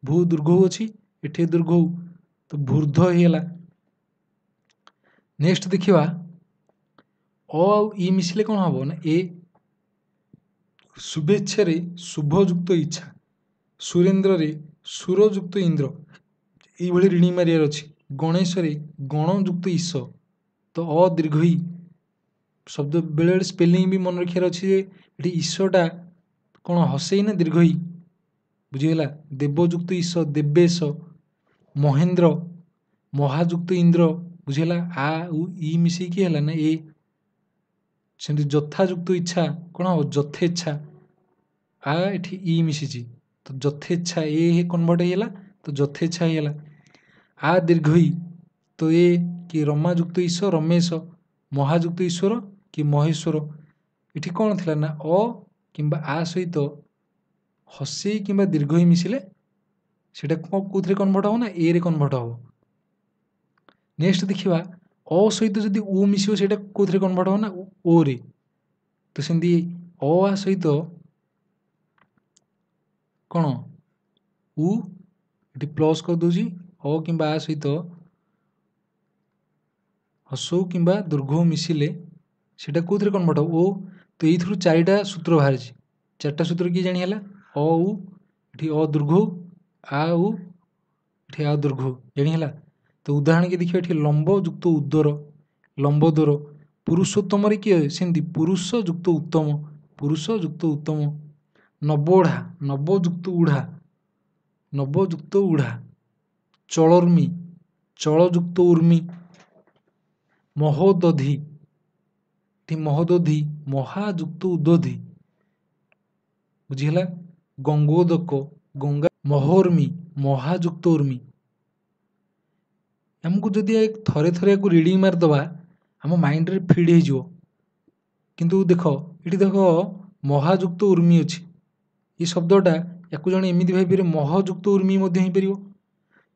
ଭୂ ଦୀର୍ଘ ଅଛି, ଏଠି ଦୀର୍ଘ ତ ଭୂର୍ଦ୍ଧ ହେଇଗଲା। ନେକ୍ସଟ ଦେଖିବା ଅ ଆଉ ଇ ମିଶିଲେ କ'ଣ ହେବ ନା ଏ। ଶୁଭେଚ୍ଛାରେ ଶୁଭ ଯୁକ୍ତ ଇଚ୍ଛା। ସୁରେନ୍ଦ୍ରରେ ସୁର ଯୁକ୍ତ ଇନ୍ଦ୍ର, এইভাবে ରିଡ଼ିଂ ମାରିବାର ଅଛି। ଗଣେଶରେ ଗଣ ଯୁକ୍ତ ଈଶ, ତ ଅ ଦୀର୍ଘ ଇ ଶବ୍ଦ ବେଳେବେଳେ ସ୍ପେଲିଂ ବି ମନେ ରଖିବାର ଅଛି ଯେ ଏଠି ଈଶଟା କ'ଣ ହସେଇ ନା ଦୀର୍ଘ ଇ, ବୁଝିଗଲା। ଦେବଯୁକ୍ତ ଈଶ ଦେବେଶ, ମହେନ୍ଦ୍ର ମହାଯୁକ୍ତ ଇନ୍ଦ୍ର, ବୁଝିଗଲା। ଆ ଇ ମିଶିକି ହେଲା ନା ଏ। ସେମିତି ଯଥାଯୁକ୍ତ ଇଚ୍ଛା କ'ଣ ହବ ଯଥେଚ୍ଛା, ଆ ଏଠି ଇ ମିଶିଛି ତ ଯଥେଚ୍ଛା ଏ କନଭର୍ଟ ହେଇଗଲା ତ ଯଥେଚ୍ଛା ହେଇଗଲା। ଆ ଦୀର୍ଘ ଇ ତ ଏ କି ରମାଯୁକ୍ତ ଈଶ ରମେଶ, ମହାଯୁକ୍ତ ଈଶ୍ୱର କି ମହେଶ୍ୱର। ଏଠି କ'ଣ ଥିଲା ନା ଅ କିମ୍ବା ଆ ସହିତ ହସେଇ କିମ୍ବା ଦୀର୍ଘ ଇ ମିଶିଲେ ସେଇଟା କେଉଁଥିରେ କନଭର୍ଟ ହବ ନା ଏ ରେ କନଭର୍ଟ ହବ। ନେକ୍ସଟ ଦେଖିବା ଅ ସହିତ ଯଦି ଉ ମିଶିବ ସେଇଟା କେଉଁଥିରେ କନଭର୍ଟ ହବ ନା ଓ ରେ। ତ ସେମିତି ଅ ଆ ସହିତ କ'ଣ ଉ ଏଠି ପ୍ଲସ୍ କରିଦେଉଛି, ଅ କିମ୍ବା ଆ ସହିତ ହସଉ କିମ୍ବା ଦୀର୍ଘ ମିଶିଲେ ସେଇଟା କେଉଁଥିରେ କନଭର୍ଟ ହବ ଓ। ତ ଏଇଥିରୁ ଚାରିଟା ସୂତ୍ର ବାହାରିଛି। ଚାରିଟା ସୂତ୍ର କିଏ ଜାଣି ହେଲା? ଅ ଉ ଏଠି ଅ ଦୀର୍ଘ ଆ ଉ ଏଠି ଆ ଦୀର୍ଘ ଜାଣି ହେଲା। ତ ଉଦାହରଣ କି ଦେଖିବା ଏଠି ଲମ୍ବ ଯୁକ୍ତ ଉଦର, ଲମ୍ବୋଦର। ପୁରୁଷୋତ୍ତମରେ କିଏ ସେମିତି ପୁରୁଷ ଯୁକ୍ତ ଉତ୍ତମ, ପୁରୁଷ ଯୁକ୍ତ ଉତ୍ତମ। ନବୋଢ଼ା ନବଯୁକ୍ତ ଉଢ଼ା, ନବଯୁକ୍ତ ଉଢ଼ା। ଚଳର୍ମୀ ଚଳଯୁକ୍ତ ଉର୍ମୀ। ମହୋଦଧି ଏଠି ମହୋଦଧି ମହାଯୁକ୍ତ ଉଦ୍ଦଧି, ବୁଝିହେଲା। ଗଙ୍ଗୋଦକ ଗଙ୍ଗା, ମହୋର୍ମୀ ମହାଯୁକ୍ତ ଉର୍ମୀ। ଆମକୁ ଯଦି ଥରେ ଥରେ ୟାକୁ ରିଡ଼ିଂ ମାରିଦେବା ଆମ ମାଇଣ୍ଡରେ ଫିଟ୍ ହେଇଯିବ। କିନ୍ତୁ ଦେଖ ଏଠି ଦେଖ ମହାଯୁକ୍ତ ଉର୍ମୀ ଅଛି, ଏ ଶବ୍ଦଟା ୟାକୁ ଜଣେ ଏମିତି ଭାବିପାରିବ ମହଯୁକ୍ତ ଉର୍ମୀ ମଧ୍ୟ ହେଇପାରିବ।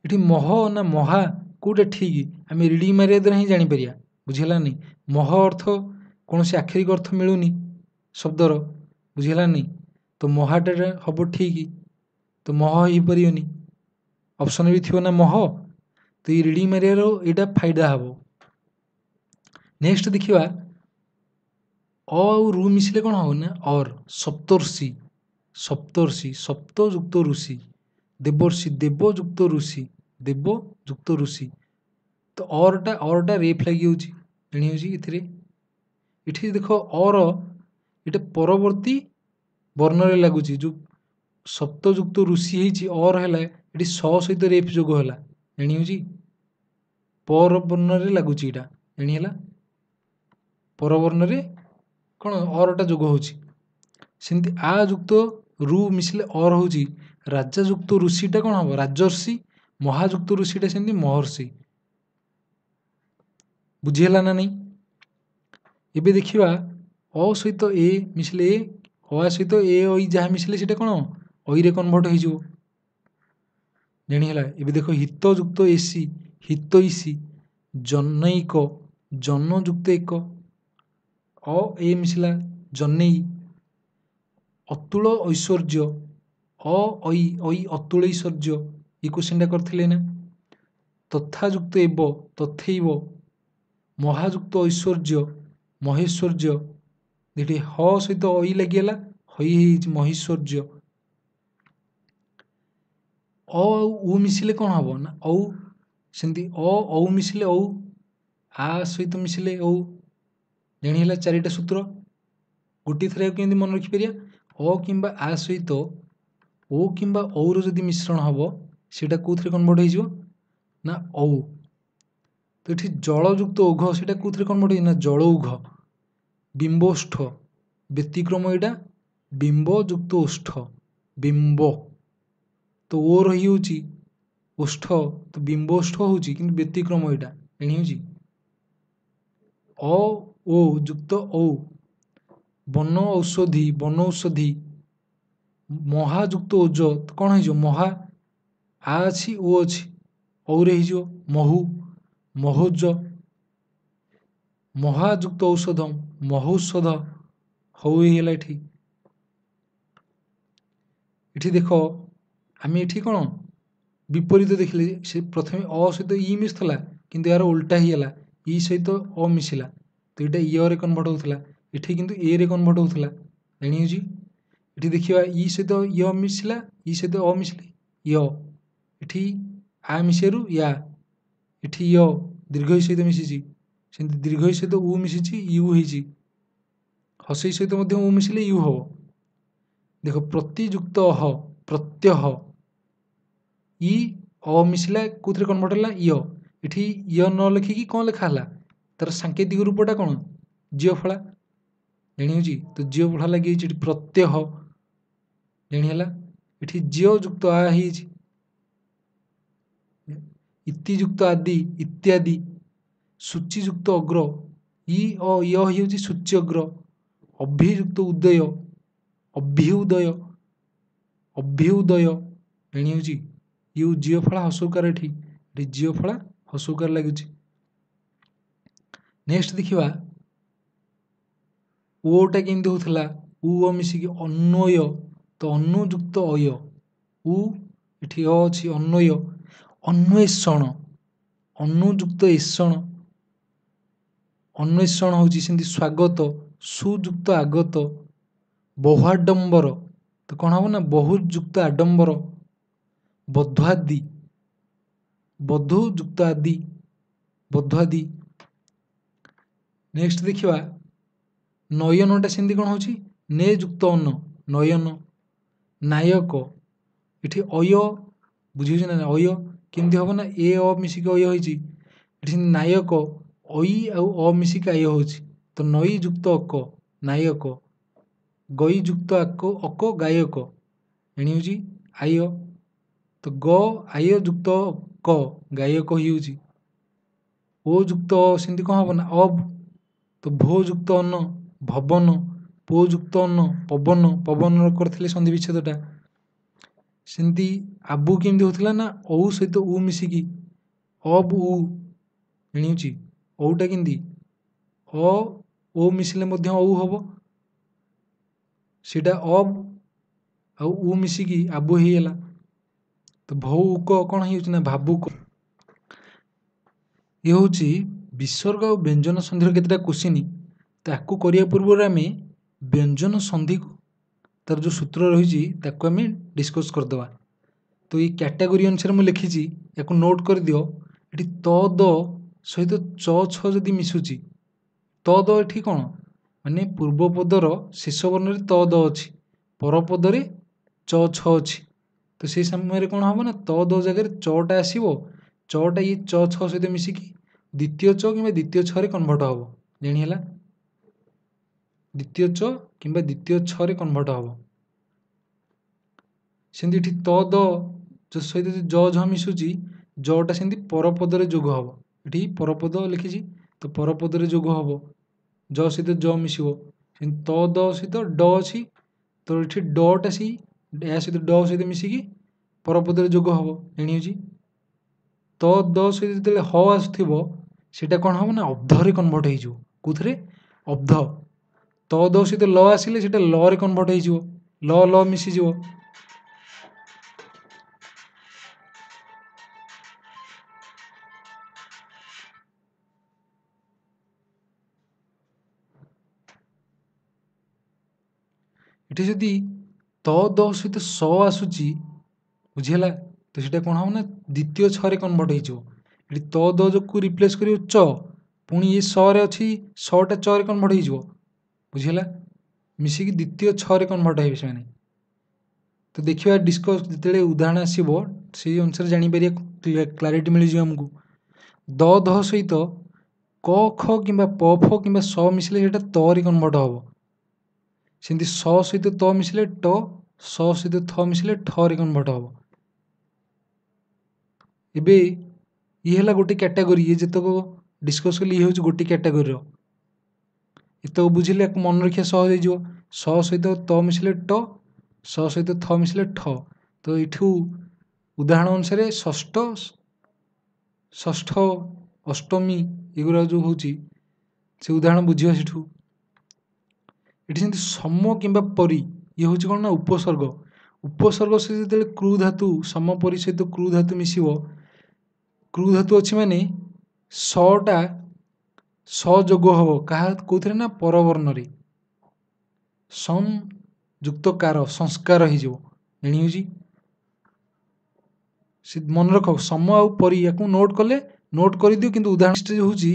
ଏଠି ମହ ନା ମହା କେଉଁଟା ଠିକ୍ ଆମେ ରିଡ଼ିଂ ମାରିବା ଦ୍ୱାରା ହିଁ ଜାଣିପାରିବା, ବୁଝିହେଲାନି। ମହ ଅର୍ଥ କୌଣସି ଆକ୍ଷରିକ ଅର୍ଥ ମିଳୁନି ଶବ୍ଦର, ବୁଝିହେଲାନି। ତ ମହାଟା ହବ ଠିକ୍, ତ ମହ ହେଇପାରିବନି। ଅପସନ୍ ବି ଥିବ ନା ମହ, ତ ଏଇ ରିଡ଼ିଂ ମାରିବାର ଏଇଟା ଫାଇଦା ହବ। ନେକ୍ସଟ ଦେଖିବା ଅ ଆଉ ରୁ ମିଶିଲେ କ'ଣ ହବ ନା ଅର୍। ସପ୍ତର୍ଷି ସପ୍ତର୍ଷି ସପ୍ତ ଯୁକ୍ତ ଋଷି। ଦେବର୍ଷି ଦେବଯୁକ୍ତ ଋଷି, ଦେବଯୁକ୍ତ ଋଷି। ତ ଅରଟା ରେଫ୍ ଲାଗିଯାଉଛି ଜାଣି ହେଉଛି ଏଥିରେ। ଏଠି ଦେଖ ଅର ଏଇଟା ପରବର୍ତ୍ତୀ ବର୍ଣ୍ଣରେ ଲାଗୁଛି, ଯେଉଁ ସପ୍ତଯୁକ୍ତ ଋଷି ହେଇଛି ଅର ହେଲା ଏଠି ସ ସହିତ ରେଫ୍ ଯୋଗ ହେଲା ଜାଣି ହେଉଛି। ପର ବର୍ଣ୍ଣରେ ଲାଗୁଛି ଏଇଟା ଜାଣି ହେଲା, ପରବର୍ଣ୍ଣରେ କ'ଣ ଅରଟା ଯୋଗ ହେଉଛି। ସେମିତି ଆ ଯୁକ୍ତ ରୁ ମିଶିଲେ ଅର ହେଉଛି ରାଜା ଯୁକ୍ତ ଋଷିଟା କ'ଣ ହବ ରାଜର୍ଷି, ମହାଯୁକ୍ତ ଋଷିଟା ସେମିତି ମହର୍ଷି, ବୁଝିହେଲା ନା ନାହିଁ। ଏବେ ଦେଖିବା ଅ ସହିତ ଏ ମିଶିଲେ ଏ, ଅ ସହିତ ଏ ଐ ଯାହା ମିଶିଲେ ସେଇଟା କ'ଣ ଐରେ କନଭର୍ଟ ହେଇଯିବ ଜାଣିହେଲା। ଏବେ ଦେଖ ହିତ ଯୁକ୍ତ ଏସି ହିତୈଷୀ, ଜନୈକ ଜନଯୁକ୍ତ ଏକ, ଅ ଏ ମିଶିଲା ଜନେଇ। ଅତୁଳ ଐଶ୍ୱର୍ଯ୍ୟ ଅ ଐ ଅତୁଳ ଐଶ୍ୱର୍ଯ୍ୟ, ଏ କ୍ୱେଶ୍ଚିନ୍ଟା କରିଥିଲେ ନା। ତଥାଯୁକ୍ତ ଏବ ତଥୈବ, ମହାଯୁକ୍ତ ଐଶ୍ୱର୍ଯ୍ୟ ମହେଶ୍ୱର୍ଯ୍ୟ। ଏଠି ହ ସହିତ ଐ ଲାଗିଗଲା ହଇ ହେଇଛି ମହିଶ୍ୱର୍ଯ୍ୟ। ଅ ଆଉ ଉ ମିଶିଲେ କ'ଣ ହବ ନା ଔ, ସେମିତି ଔ ମିଶିଲେ ଔ, ଆ ସହିତ ମିଶିଲେ ଔ ଜାଣି ହେଲା। ଚାରିଟା ସୂତ୍ର ଗୋଟିଏ ଥରେ କେମିତି ମନେ ରଖିପାରିବା? ଅ କିମ୍ବା ଆ ସହିତ ଓ କିମ୍ବା ଔର ଯଦି ମିଶ୍ରଣ ହବ ସେଇଟା କେଉଁଥିରେ କନଭର୍ଟ ହେଇଯିବ ନା ଔ। ତ ଏଠି ଜଳଯୁକ୍ତ ଓଘ ସେଇଟା କେଉଁଥିରେ କନଭର୍ଟ ହେଇଯିବ ନା ଜଳୌଘ। ବିମ୍ବୋଷ୍ଠ ବ୍ୟତିକ୍ରମ ଏଇଟା ବିମ୍ବ ଯୁକ୍ତ ଓଷ୍ଠ, ବିମ୍ବ। ତ ଓ ରହିଯାଉଛି ଓଷ୍ଠ, ତ ବିମ୍ବୋଷ୍ଠ ହେଉଛି କିନ୍ତୁ ବ୍ୟତିକ୍ରମ ଏଇଟା ଜାଣି ହେଉଛି। ଅ ଓ ଯୁକ୍ତ ଔ, ବନ ଔଷଧି ବନୌଷଧି। ମହାଯୁକ୍ତ ଓଜ ତ କ'ଣ ହେଇଯିବ ମହା, ଆ ଅଛି ଓ ଅଛି ଔରେ ହେଇଯିବ ମହୁ, ମହୋଜ। ମହାଯୁକ୍ତ ଔଷଧ ମହୌଷଧ, ହଉ ହେଇଗଲା। ଏଠି ଦେଖ ଆମେ ଏଠି କ'ଣ ବିପରୀତ ଦେଖିଲେ, ସେ ପ୍ରଥମେ ଅ ସହିତ ଇ ମିଶୁଥିଲା କିନ୍ତୁ ଏହାର ଓଲଟା ହେଇଗଲା, ଇ ସହିତ ଅ ମିଶିଲା ତ ଏଇଟା ଇୟରେ କନଭର୍ଟ ହେଉଥିଲା, ଏଠି କିନ୍ତୁ ଏରେ କନଭର୍ଟ ହେଉଥିଲା ଜାଣି ହେଉଛି। ଏଠି ଦେଖିବା ଇ ସହିତ ୟ ମିଶିଲା, ଇ ସହିତ ଅ ମିଶିଲେ ୟ, ଏଠି ଆ ମିଶିବାରୁ ୟା, ଏଠି ୟ ଦୀର୍ଘ ଇ ସହିତ ମିଶିଛି, ସେମିତି ଦୀର୍ଘ ଇ ସହିତ ଉ ମିଶିଛି ୟୁ ହେଇଛି, ହସେଇ ସହିତ ମଧ୍ୟ ଉ ମିଶିଲେ ୟୁ ହବ। ଦେଖ ପ୍ରତିଯୁକ୍ତ ଅହ ପ୍ରତ୍ୟହ, ଇ ଅ ମିଶିଲା କୋଉଥିରେ କନଭର୍ଟ ହେଲା ୟ, ଏଠି ୟ ନ ଲେଖିକି କ'ଣ ଲେଖା ହେଲା, ତାର ସାଙ୍କେତିକ ରୂପଟା କ'ଣ ଜ୍ୟ ଫଳା, ଜାଣି ହେଉଛି। ତ ଜ୍ୟ ଫଳା ଲାଗିଯାଇଛି ଏଠି ପ୍ରତ୍ୟହ, ଜାଣି ହେଲା। ଏଠି ଜ୍ୟ ଯୁକ୍ତ ଆ ହେଇଛି, ଇତି ଯୁକ୍ତ ଆଦି ଇତ୍ୟାଦି, ସୂଚୀ ଯୁକ୍ତ ଅଗ୍ର, ଇ ଅ ୟ ହେଉଛି ସୂଚୀ ଅଗ୍ର, ଅଭିଯୁକ୍ତ ଉଦୟ ଅଭ୍ୟୁଦୟ ଅଭ୍ୟୁଦୟ, ଜାଣି ହେଉଛି। ୟୁ ଜ୍ୟ ଫଳା ହସଉକାର, ଏଠି ଜ୍ୟ ଫଳା ହସଉକାର ଲାଗୁଛି। ନେକ୍ସଟ ଦେଖିବା ଓଟା କେମିତି ହଉଥିଲା, ଉ ଅ ମିଶିକି ଅନ୍ୱୟ, ତ ଅନୁଯୁକ୍ତ ଅୟ, ଉ ଏଠି ଅ ଅଛି ଅନ୍ୱୟ, ଅନ୍ୱେଷଣ, ଅନୁଯୁକ୍ତ ଏଷଣ, ଅନ୍ୱେଷଣ ହେଉଛି ସେମିତି ସ୍ୱାଗତ, ସୁଯୁକ୍ତ ଆଗତ, ବହୁଆଡମ୍ବର, ତ କ'ଣ ହବ ନା ବହୁ ଯୁକ୍ତ ଆଡମ୍ବର, ବଧ୍ୱାଦି, ବଧୂ ଯୁକ୍ତ ଆଦି ବଧ୍ୱାଦି। ନେକ୍ସଟ ଦେଖିବା ନୟନଟା ସେମିତି କ'ଣ ହେଉଛି ନେ ଯୁକ୍ତ ଅନ ନୟନ, ନାୟକ, ଏଠି ଅୟ ବୁଝିଉଛି ନା, ଅୟ କେମିତି ହବ ନା ଏ ଅ ମିଶିକି ଅୟ ହେଇଛି, ଏଠି ସେମିତି ନାୟକ ଅଇ ଆଉ ଅ ମିଶିକି ଆୟ ହେଉଛି, ତ ନଈ ଯୁକ୍ତ ଅକ ନାୟକ, ଗଇ ଯୁକ୍ତ ଅକ ଗାୟକ, ଜାଣି ହେଉଛି ଆୟ, ତ ଗ ଆୟ ଯୁକ୍ତ କ ଗାୟକ ହେଉଛି। ଓ ଯୁକ୍ତ ସେମିତି କ'ଣ ହବ ନା ଅବ, ତ ଭୋ ଯୁକ୍ତ ଅନ ଭବନ, ପୋ ଯୁକ୍ତ ଅନ ପବନ, ପବନର କରିଥିଲେ ସନ୍ଧି ବିଚ୍ଛେଦଟା। ସେମିତି ଆବୁ କେମିତି ହଉଥିଲା ନା ଔ ସହିତ ଉ ମିଶିକି ଅବ ଉ, ଜାଣି ହେଉଛି। ଔଟା କେମିତି ଅ ଓ ମିଶିଲେ ମଧ୍ୟ ଔ ହବ, ସେଇଟା ଅବ ଆଉ ଉ ମିଶିକି ଆବୁ ହେଇଗଲା। ତ ଭୌକ କ'ଣ ହେଇଯାଉଛି ନା ଭାବୁକ। ଇଏ ହେଉଛି ବିସର୍ଗ ଆଉ ବ୍ୟଞ୍ଜନ ସନ୍ଧିର କେତେଟା କୋଶ୍ଚିନ୍, ତାକୁ କରିବା ପୂର୍ବରୁ ଆମେ ବ୍ୟଞ୍ଜନ ସନ୍ଧିକୁ ତାର ଯେଉଁ ସୂତ୍ର ରହିଛି ତାକୁ ଆମେ ଡିସ୍କସ୍ କରିଦେବା। ତ ଏଇ କ୍ୟାଟାଗୋରୀ ଅନୁସାରେ ମୁଁ ଲେଖିଛି, ୟାକୁ ନୋଟ୍ କରିଦିଅ। ଏଠି ତ ଦ ସହିତ ଚ ଛ ଯଦି ମିଶୁଛି, ତ ଦ ଏଠି କ'ଣ ମାନେ ପୂର୍ବ ପଦର ଶେଷ ବର୍ଣ୍ଣରେ ତ ଦ ଅଛି, ପରପଦରେ ଚ ଛ ଅଛି, ତ ସେଇ ସମୟରେ କ'ଣ ହେବ ନା ତ ଦ ଜାଗାରେ ଚଟା ଆସିବ, ଚଟା ଇଏ ଚ ଛ ସହିତ ମିଶିକି ଦ୍ୱିତୀୟ ଚ କିମ୍ବା ଦ୍ୱିତୀୟ ଛରେ କନଭର୍ଟ ହେବ, ଜାଣି ହେଲା। ଦ୍ୱିତୀୟ ଚ କିମ୍ବା ଦ୍ୱିତୀୟ ଛରେ କନଭର୍ଟ ହେବ। ସେମିତି ଏଠି ତ ଦ ସହିତ ଜ ଝ ମିଶୁଛି, ଜଟା ସେମିତି ପରପଦରେ ଯୋଗ ହେବ, ଏଠି ପରପଦ ଲେଖିଛି ତ ପରପଦରେ ଯୋଗ ହେବ, ଜ ସହିତ ଜ ମିଶିବ, ସେମିତି ତ ଦ ସହିତ ଡ ଅଛି, ତ ଏଠି ଡଟା ସେଇ ଏହା ସହିତ ଡ ସହିତ ମିଶିକି ପରପଦରେ ଯୋଗ ହେବ, ଜାଣି ହେଉଛି। ତ ଦ ସହିତ ଯେତେବେଳେ ହ ଆସୁଥିବ ସେଇଟା କ'ଣ ହେବ ନା ଅବ୍ଧରେ କନଭର୍ଟ ହେଇଯିବ, କେଉଁଥିରେ ଅବ୍ଧ। ତ ଦ ସହିତ ଲ ଆସିଲେ ସେଇଟା ଳରେ କନଭର୍ଟ ହେଇଯିବ, ଲ ଲ ମିଶିଯିବ। ଏଠି ଯଦି ତ ଦ ସହିତ ସ ଆସୁଛି, ବୁଝିହେଲା, ତ ସେଇଟା କ'ଣ ହେବ ନା ଦ୍ୱିତୀୟ ଛରେ କନଭର୍ଟ ହେଇଯିବ। ଏଠି ତ ଦ ଯୋଗକୁ ରିପ୍ଲେସ୍ କରିବ ଚ, ପୁଣି ଏ ସରେ ଅଛି, ସଟା ଚରେ କନଭର୍ଟ ହେଇଯିବ, ବୁଝିହେଲା, ମିଶିକି ଦ୍ୱିତୀୟ ଛରେ କନଭର୍ଟ ହେବେ ସେମାନେ। ତ ଦେଖିବା ଡିସ୍କସ୍ ଯେତେବେଳେ ଉଦାହରଣ ଆସିବ ସେଇ ଅନୁସାରେ ଜାଣିପାରିବା, କ୍ଲାରିଟି ମିଳିଯିବ ଆମକୁ। ଦ ଧ ସହିତ କ ଖ କିମ୍ବା ପ ଫ କିମ୍ବା ସ ମିଶିଲେ ସେଇଟା ତରେ କନଭର୍ଟ ହେବ, ସେମିତି ସ ସହିତ ତ ମିଶିଲେ ଟ, ସ ସହିତ ଥ ମିଶିଲେ ଠରେ କନଭର୍ଟ ହେବ। ଏବେ ଇଏ ହେଲା ଗୋଟେ କ୍ୟାଟାଗୋରୀ, ଇଏ ଯେତକ ଡିସ୍କସ୍ କଲି ଇଏ ହେଉଛି ଗୋଟେ କ୍ୟାଟାଗୋରୀର, ଏତକ ବୁଝିଲେ ଆକୁ ମନେ ରଖିବା ସହଜ ହେଇଯିବ। ସ ସହିତ ତ ମିଶିଲେ ଟ, ସ ସହିତ ଥ ମିଶିଲେ ଠ, ତ ଏଇଠୁ ଉଦାହରଣ ଅନୁସାରେ ଷଷ୍ଠ ଅଷ୍ଟମୀ ଏଗୁଡ଼ା ଯେଉଁ ହେଉଛି ସେ ଉଦାହରଣ ବୁଝିବା ସେଠୁ। ଏଠି ସେମିତି ସମ କିମ୍ବା ପରି, ଇଏ ହେଉଛି କ'ଣ ନା ଉପସର୍ଗ। ଉପସର୍ଗ ସହିତ ଯେତେବେଳେ କ୍ରୁ ଧାତୁ, ସମ ପରି ସହିତ କ୍ରୁ ଧାତୁ ମିଶିବ, କ୍ରୁ ଧାତୁ ଅଛି ମାନେ ସଟା ସ ଯୋଗ ହେବ କାହା କେଉଁଥିରେ ନା ପରବର୍ଣ୍ଣରେ, ସଂ ଯୁକ୍ତ କାର ସଂସ୍କାର ହେଇଯିବ, ଜାଣି ହେଉଛି। से मन रख सम आउ परी या नोट कले नोट कर दियो किंतु उदाहरण होची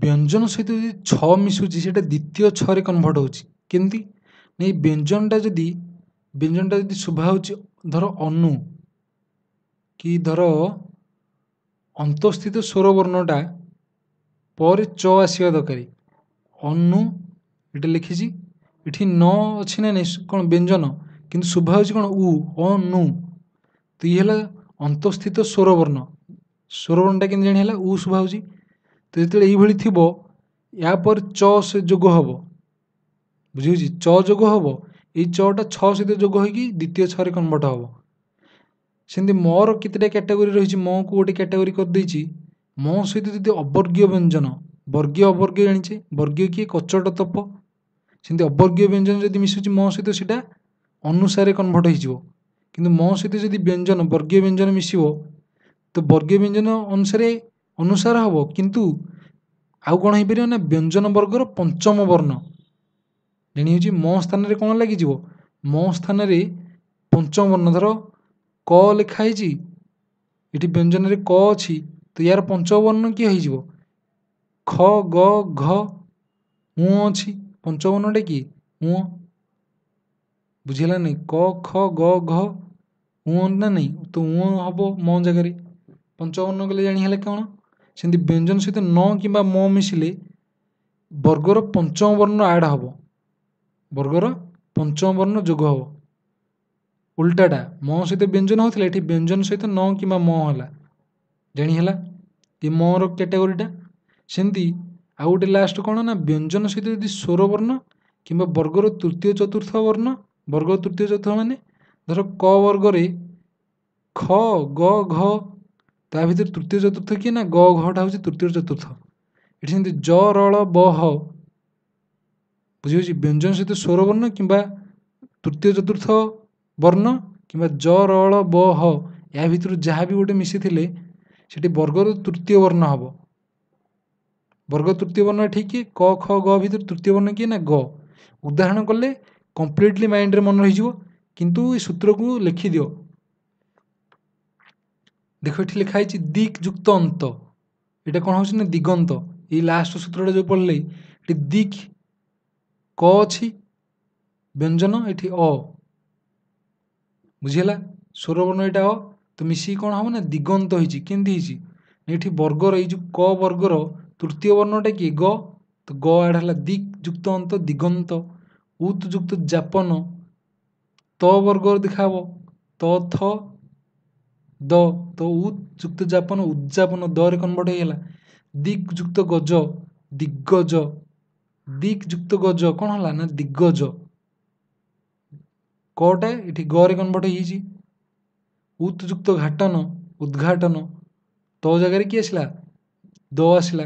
व्यंजन सहित यदि छ मिशुची सेटा द्वितीय छ रे कन्वर्ट होची केमती नहीं व्यंजनटा जदि शुभा होची धर अनु कि धर अंतस्थित स्वर वर्णटा पर च आसवा दरकार अनु ये लिखी इठी न अच्छी ना नहीं कौन व्यंजन किंतु शुभा होची कौन उ अनु तो ये है अंतस्थित स्वरवर्णटा के जानी उ शुभा होची तो जो ये थी या पर च से जोग हम बुझी च जोग हम ये चटा छ सहित जोग हो द्वितीय छ कन्वर्ट हम सेमती मोर केतेटा कैटेगोरी रही म को गोटे कैटेगोरी करदे म सहित जब अवर्गीय व्यंजन वर्गीय अवर्गीय जानी वर्गीय किए कचट तप सेमती अवर्गीय व्यंजन जब मिशुची म सहित से अनुसारे कन्वर्ट हो किंतु म सहित जब व्यंजन वर्गीय व्यंजन मिसिबो तो वर्गीय व्यंजन अनुसार हम किंतु आउ कौन हो पार ना व्यंजन वर्गर पंचम वर्ण जानी हूँ म स्थान रे कौन लगी म स्थान रे पंचम वर्ण धर क लिखाई ये व्यंजन रे क अच्छी तो यार पंचम वर्ण किए हो ख ग घ उ अच्छी पंचम वर्णटा किए उ बुझेगा नहीं क ख ग घ उ ना नहीं तो उ हम म जगह पंचवर्ण कले जानी कौन सेमती व्यंजन सहित न कि म मिसिले वर्गर पंचम वर्ण आड हम वर्गर पंचम वर्ण जोग हम उल्टाटा म सहित व्यंजन होता ये व्यंजन सहित न कि म है जानी है ये मोर कैटेगोरीटा सेमती आउ गोटे लास्ट कौन ना व्यंजन सहित यदि स्वर वर्ण कि वर्गर तृतीय चतुर्थ वर्ण वर्ग तृतीय चतुर्थ माने धर क वर्ग ख ग घ ता भर तृतीय चतुर्थ किए ना ग घटा हूँ तृतीय चतुर्थ ये सेमती ज रल ब ह बुझे व्यंजन सहित स्वर वर्ण कि तृतीय चतुर्थ वर्ण कि ज रल ब ह या भर जहाँ भी गोटे मिसी से वर्गर तृतीय वर्ण हम वर्ग तृतीय वर्ण ठीक किए क ख ग भर तृतीय वर्ण किए ना ग उदाहरण कले कम्प्लीटली माइंड रे मन रही किंतु ये सूत्र को लिखि दियो देख ये लिखाई दिक् जुक्त अंत ये कौन हो ना दिगंत ये लास्ट सूत्रटा जो पढ़ले ये दिक् क अच्छी व्यंजन ये अ बुझीगला स्वर वर्ण यहाँ अ तो मिसिक कौन हम ना दिगंत होती वर्गर ये क वर्गर तृतीय वर्णटा किए ग तो ग आड़ है दिक् जुक्त अंत दिगंत उत जुक्त जापन त वर्गर देखा त थ द तो उत जुक्त जापन उद्जापन द रे कन्वर्ट होगा दिक् जुक्त गज दिग्गज दिक् जुक्त गज कौन है ना दिग्गज कटा ये ग रे कन्वर्ट हो उत जुक्त घाटन उद्घाटन तो जगह किए आसला द आसला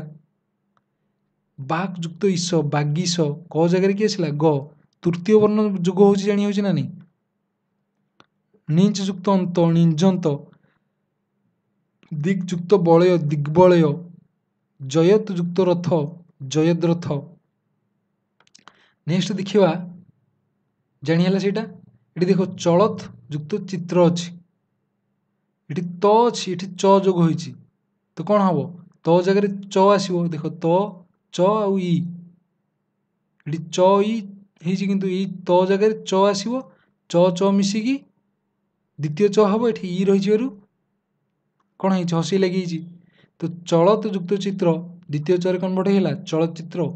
बाक जुक्त ईश बागीश क जगह किए आसला ग तृतीय वर्ण जोग हो जानी हो ना नहीं निच जुक्त अंत निजंत दिक् जुक्त बलय दिग्बलय जयत जुक्त रथ जयद्रथ नेक्स्ट देखा जानीला से ये देख चलत जुक्त चित्र अच्छी ये त अच्छी ये च जोग हो तो कौन हम त जगह च आसो देख त च आउ इ च इ किंतु ये त जगह च आसो च च मिसिकी द्वितीय च हम ये इ रही कौन है हसी लगी तो चलत जुक्त चित्र द्वितीय च कन्वर्ट होगा चलचित्र